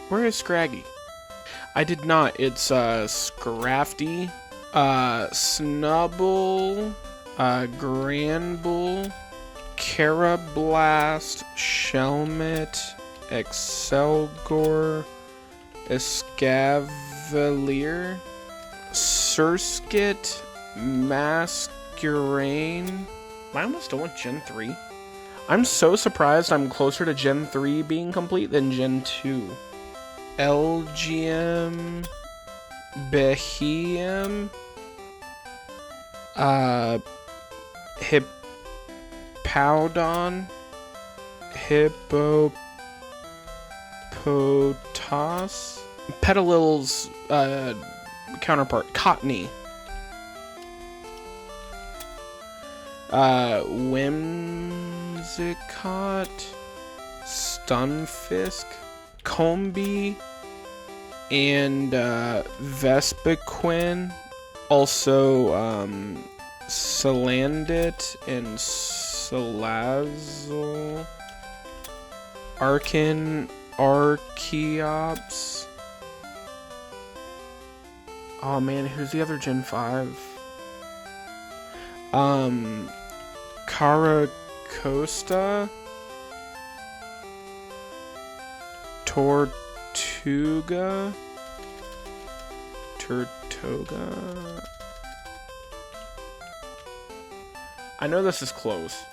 Where is Scraggy? I did not. It's, Scrafty. Snubble. Granbull. Carablast, Shelmet, Excelgor, Escavalier, Surskit, Masquerain. I almost don't want Gen 3. I'm so surprised I'm closer to Gen 3 being complete than Gen 2. LGM, Behem, Hippowdon, Hippopotas, Petalil's counterpart, Cottony, Whimsicott, Stunfisk, Combi, and Vespiquen. Also, Salandit and Salazzle. Archeops. Oh man, who's the other Gen 5? Caracosta. Tortuga. I know this is close.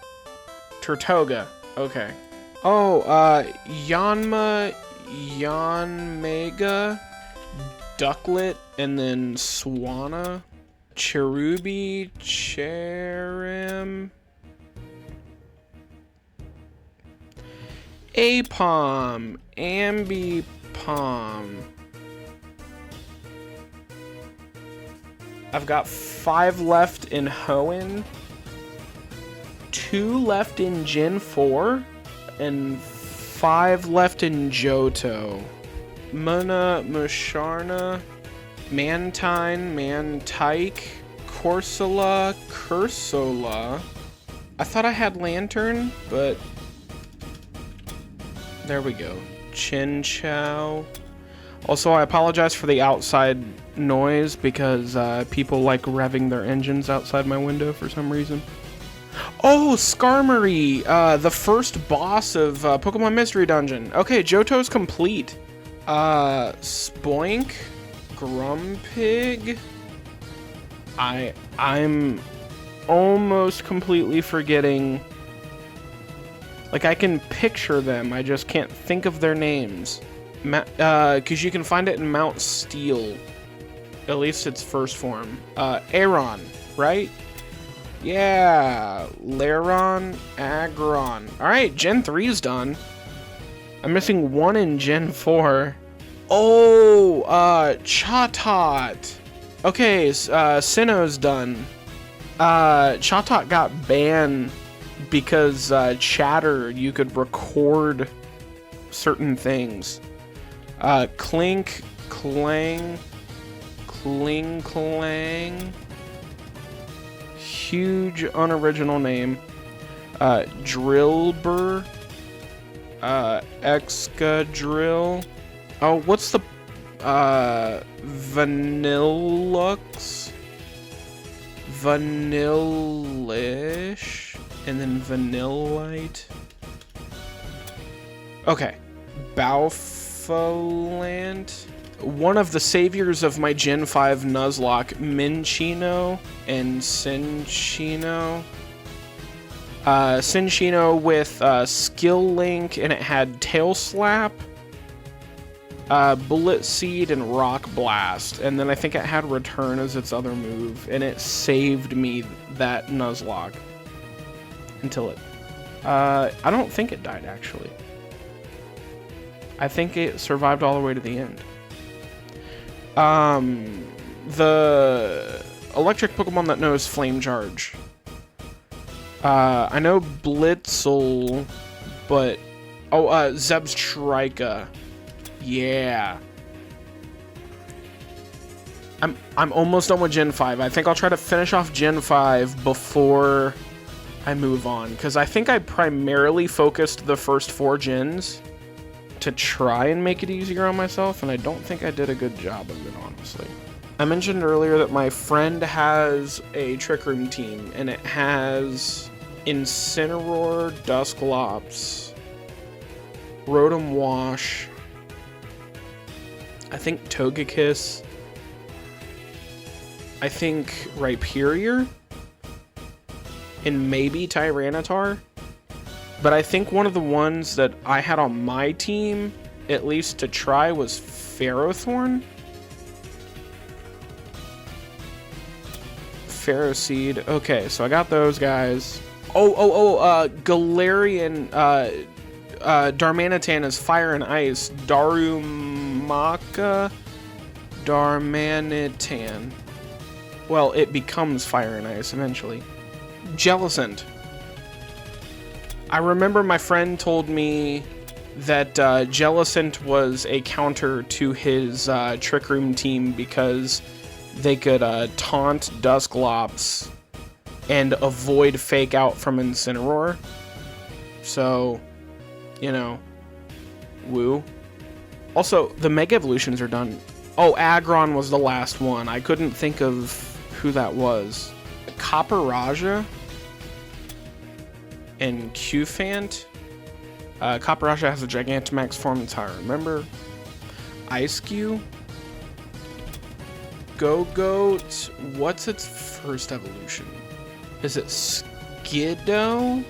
Turtoga. Okay. Oh, Yanma, Yanmega, Ducklet, and then Swanna, Cherubi, Cherim, Apom, Ambipom. I've got 5 left in Hoenn, 2 left in Gen 4, and 5 left in Johto. Muna, Musharna, Mantine, Mantike, Corsola, Cursola. I thought I had Lantern, but there we go. Chinchou. Also, I apologize for the outside noise because people like revving their engines outside my window for some reason. Oh, Skarmory! The first boss of Pokemon Mystery Dungeon. Okay, Johto's complete. Spoink, Grumpig. I'm almost completely forgetting. Like, I can picture them, I just can't think of their names. Because you can find it in Mount Steel. At least its first form. Aron, right? Yeah, Lairon, Aggron. Alright, Gen 3 is done. I'm missing 1 in Gen 4. Oh, Chatot. Okay, Sinnoh's done. Chatot got banned because Chatter, you could record certain things. Clink, Clang, Kling Clang. Huge unoriginal name. Drillbur. Excadrill. Oh, what's the Vanillux? Vanillish. And then Vanillite. Okay. Bowfilant. One of the saviors of my Gen 5 Nuzlocke, Minccino and Cinccino. Cinccino with Skill Link, and it had Tail Slap, Bullet Seed, and Rock Blast. And then I think it had Return as its other move, and it saved me that Nuzlocke. Until it... I don't think it died, actually. I think it survived all the way to the end. The electric Pokemon that knows Flame Charge. I know Blitzel, but... Oh, Zebstrika. Yeah. I'm almost done with Gen 5. I think I'll try to finish off Gen 5 before I move on, because I think I primarily focused the first 4 gens to try and make it easier on myself, and I don't think I did a good job of it, honestly. I mentioned earlier that my friend has a Trick Room team, and it has Incineroar, Dusclops, Rotom Wash, I think Togekiss, I think Rhyperior, and maybe Tyranitar. But I think one of the ones that I had on my team, at least to try, was Ferrothorn. Ferroseed. Okay, so I got those guys. Galarian, Darmanitan is Fire and Ice. Darumaka, Darmanitan. Well, it becomes Fire and Ice eventually. Jellicent. I remember my friend told me that Jellicent was a counter to his Trick Room team because they could taunt Dusclops and avoid Fake Out from Incineroar. So, you know, woo. Also, the Mega Evolutions are done. Oh, Aggron was the last one. I couldn't think of who that was. Copperajah and Qfant. Copperajah has a Gigantamax form, that's how I remember. Ice-Q. Go-Goat. What's its first evolution? Is it Skiddo?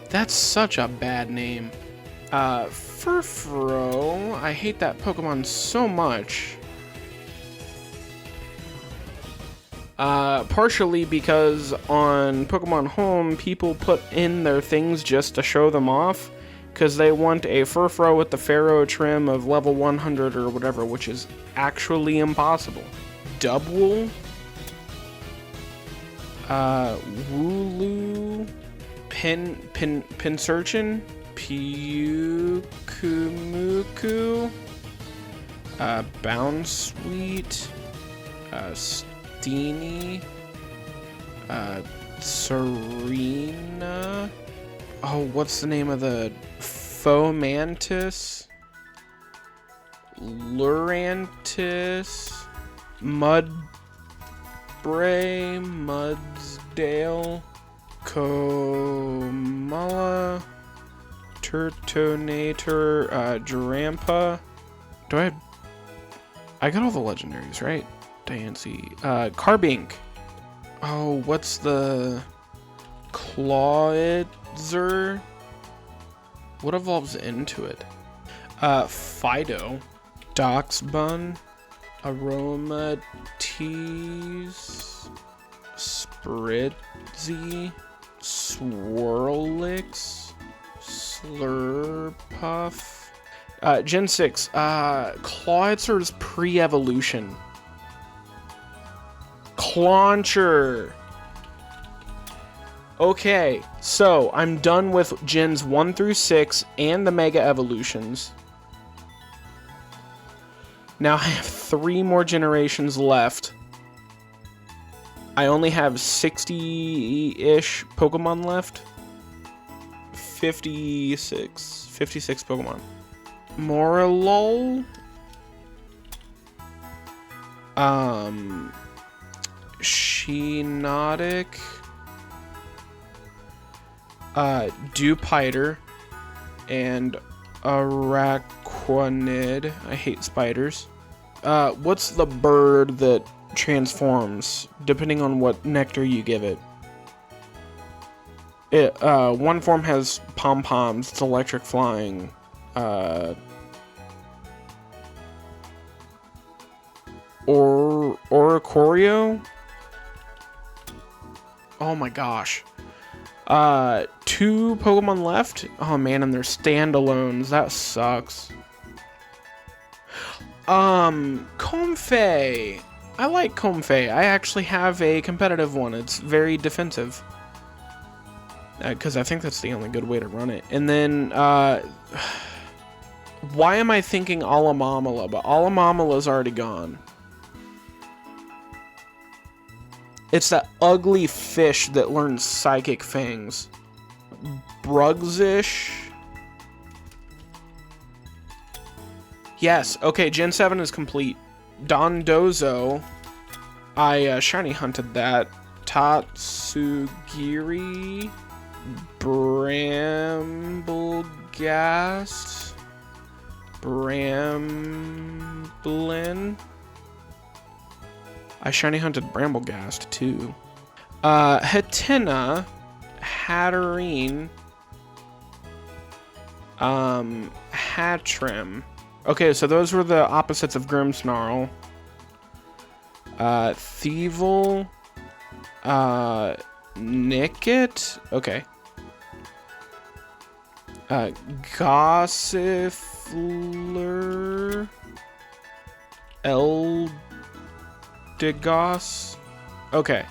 That's such a bad name. Furfrou. I hate that Pokemon so much. Partially because on Pokemon Home, people put in their things just to show them off, because they want a Furfrou with the Pharaoh trim of level 100 or whatever, which is actually impossible. Dubwool. Wooloo. Pinsirchin. Pyukumuku. Bounsweet. Steenie. Serena. Oh, what's the name of the Fomantis? Lurantis. Mudbray. Mudsdale. Komala. Turtonator. Drampa. I got all the legendaries, right? Diancie. Carbink. Oh, what's the Clawitzer? What evolves into it? Fido. Doxbun. Aromatisse. Spritzy. Swirlix. Slurpuff. Gen 6. Clawitzer's pre-evolution. Clauncher. Okay, so I'm done with Gens 1 through 6 and the Mega Evolutions. Now I have 3 more generations left. I only have 60-ish Pokemon left. 56 Pokemon. Morlul. Shiinotic. Dewpider. And Araquanid. I hate spiders. What's the bird that transforms, depending on what nectar you give it? One form has pom-poms, it's electric flying. Oricorio? Oh my gosh. 2 Pokemon left? Oh man, and they're standalones. That sucks. Comfey. I like Comfey. I actually have a competitive one. It's very defensive. Because I think that's the only good way to run it. And then, why am I thinking Alamamala? But Alamamala's already gone. It's that ugly fish that learns Psychic Fangs. Brugzish. Yes, okay, Gen 7 is complete. Dondozo. I shiny hunted that. Tatsugiri. Bramblegast. Bramblin. I shiny hunted Bramblegast too. Hatenna. Hatterene. Hattrem. Okay, so those were the opposites of Grimmsnarl. Thievel. Nickit. Okay. Gossifleur. Eldegoss. Okay.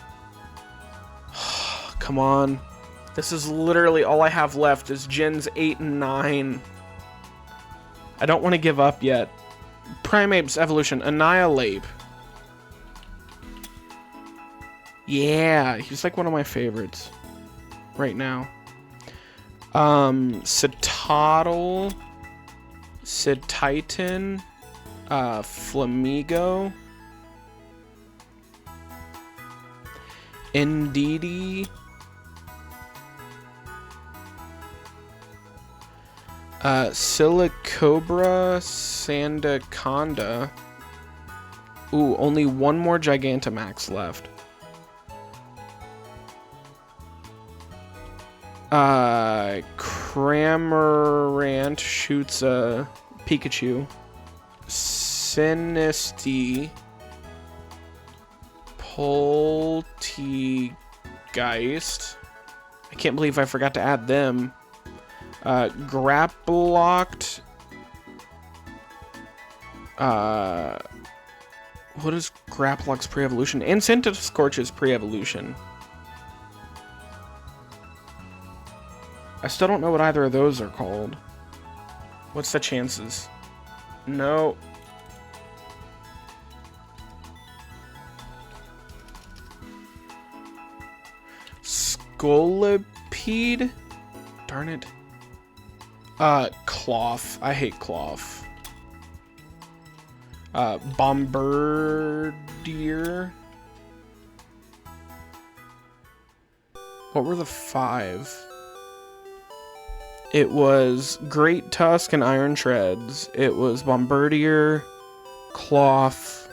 Come on. This is literally all I have left is Gens 8 and 9. I don't want to give up yet. Primape's evolution. Annihilate. Yeah, he's like one of my favorites right now. Citadel. Cititan. Flamigo. Indeedee. Silicobra. Sandaconda. Ooh, only one more Gigantamax left. Cramorant shoots a Pikachu. Sinistea. Poltegeist. I can't believe I forgot to add them. Grapplocked. What is Grapplock's pre-evolution? And Centiskorch's pre-evolution. I still don't know what either of those are called. What's the chances? No. Scolipede? Darn it. Cloth. I hate Cloth. Bombardier. What were the 5? It was Great Tusk and Iron Treads. It was Bombardier, Cloth,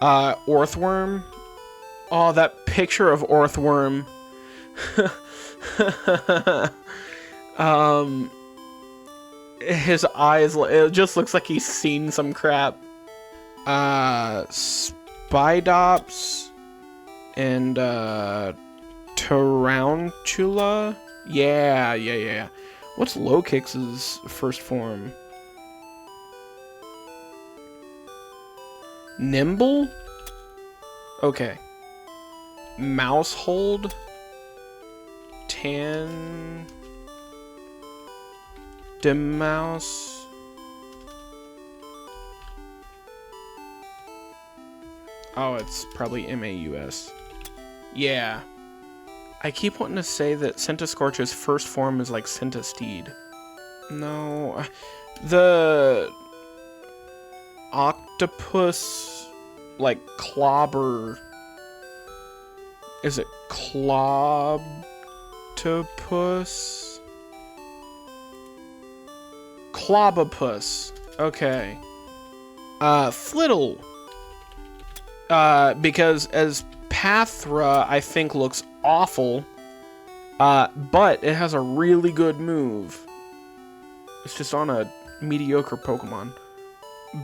Orthworm. Oh, that picture of Orthworm. His eyes, it just looks like he's seen some crap. Spidops and Tarantula. Yeah. What's Lokix's first form? Nimble? Okay. Mousehold? Demouse? Oh, it's probably MAUS. Yeah. I keep wanting to say that Centiskorch's first form is like Centistede. No. The octopus, like clobber. Is it Clobtopus? Clobopus. Okay. Flittle. Because as Pathra, I think, looks awful, but it has a really good move. It's just on a mediocre Pokemon.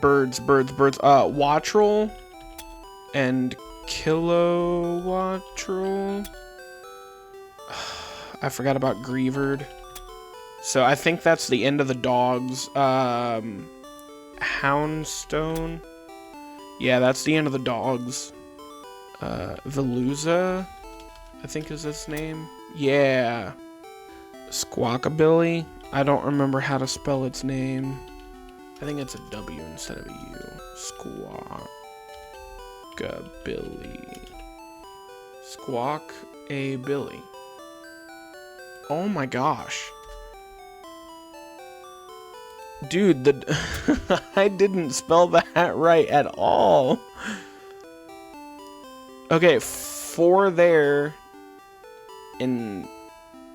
Birds. Wattrel and Kilowattrel. I forgot about Greavard. So I think that's the end of the dogs. Houndstone. Yeah, that's the end of the dogs. Veluza, I think is its name. Yeah. Squawkabilly. I don't remember how to spell its name. I think it's a W instead of a U. Squawkabilly. Squawk-a-billy. Oh my gosh. Dude, I didn't spell that right at all. Okay, 4 there. And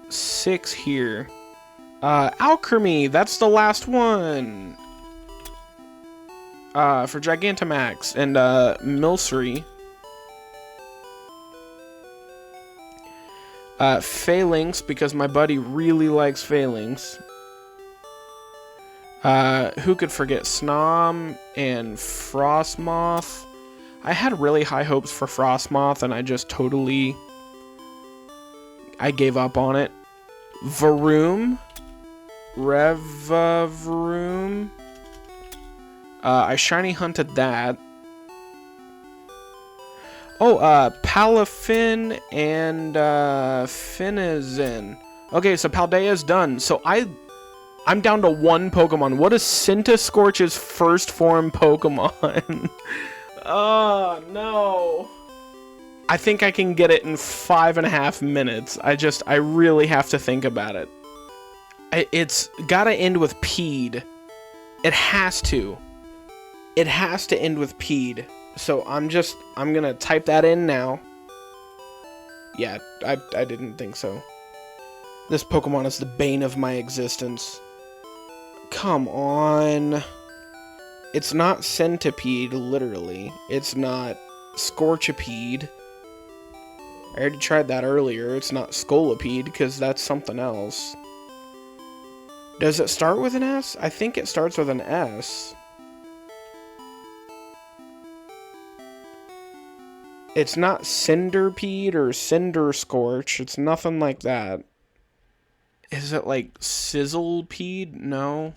6 here. Alchemy, that's the last one. For Gigantamax and Milcery. Phalanx, because my buddy really likes Phalanx. Who could forget Snom and Frostmoth? I had really high hopes for Frostmoth, and I just totally... I gave up on it. Varoom. Revavroom. I shiny hunted that. Oh, Palafin and Finizen. Okay, so Paldea's done. So I'm down to one Pokemon. What is Scorch's first form Pokemon? Oh, no. I think I can get it in 5.5 minutes. I really have to think about it. It's gotta end with Peed. It has to. It has to end with Peed. So I'm gonna type that in now. Yeah, I didn't think so. This Pokemon is the bane of my existence. Come on. It's not Centipede, literally. It's not Scorchipede. I already tried that earlier. It's not Scolipede, because that's something else. Does it start with an S? I think it starts with an S. It's not Cinderpede or Cinderscorch. It's nothing like that. Is it like Sizzlepede? No.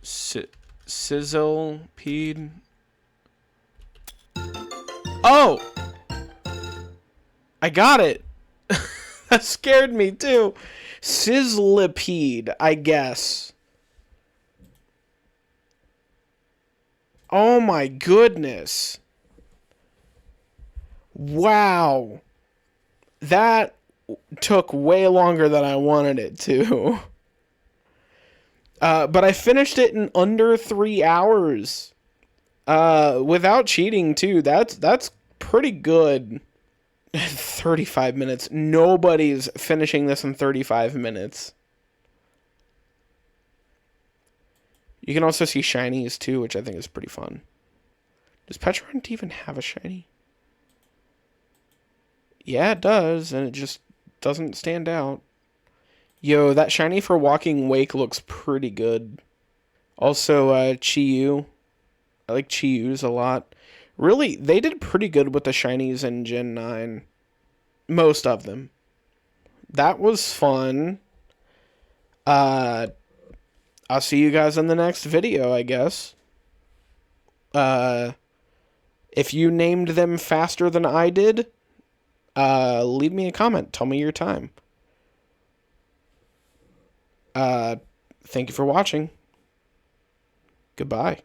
Sizzlepede? Oh! I got it! That scared me too. Sizzlipede, I guess. Oh my goodness. Wow. That took way longer than I wanted it to. But I finished it in under 3 hours. Without cheating too. That's pretty good. 35 minutes. Nobody's finishing this in 35 minutes. You can also see shinies too, which I think is pretty fun. Does Petrant even have a shiny? Yeah, it does, and it just doesn't stand out. Yo, that shiny for Walking Wake looks pretty good. Also, Chi-Yu. I like Chi-Yu's a lot. Really, they did pretty good with the shinies in Gen 9. Most of them. That was fun. I'll see you guys in the next video, I guess. If you named them faster than I did, leave me a comment. Tell me your time. Thank you for watching. Goodbye.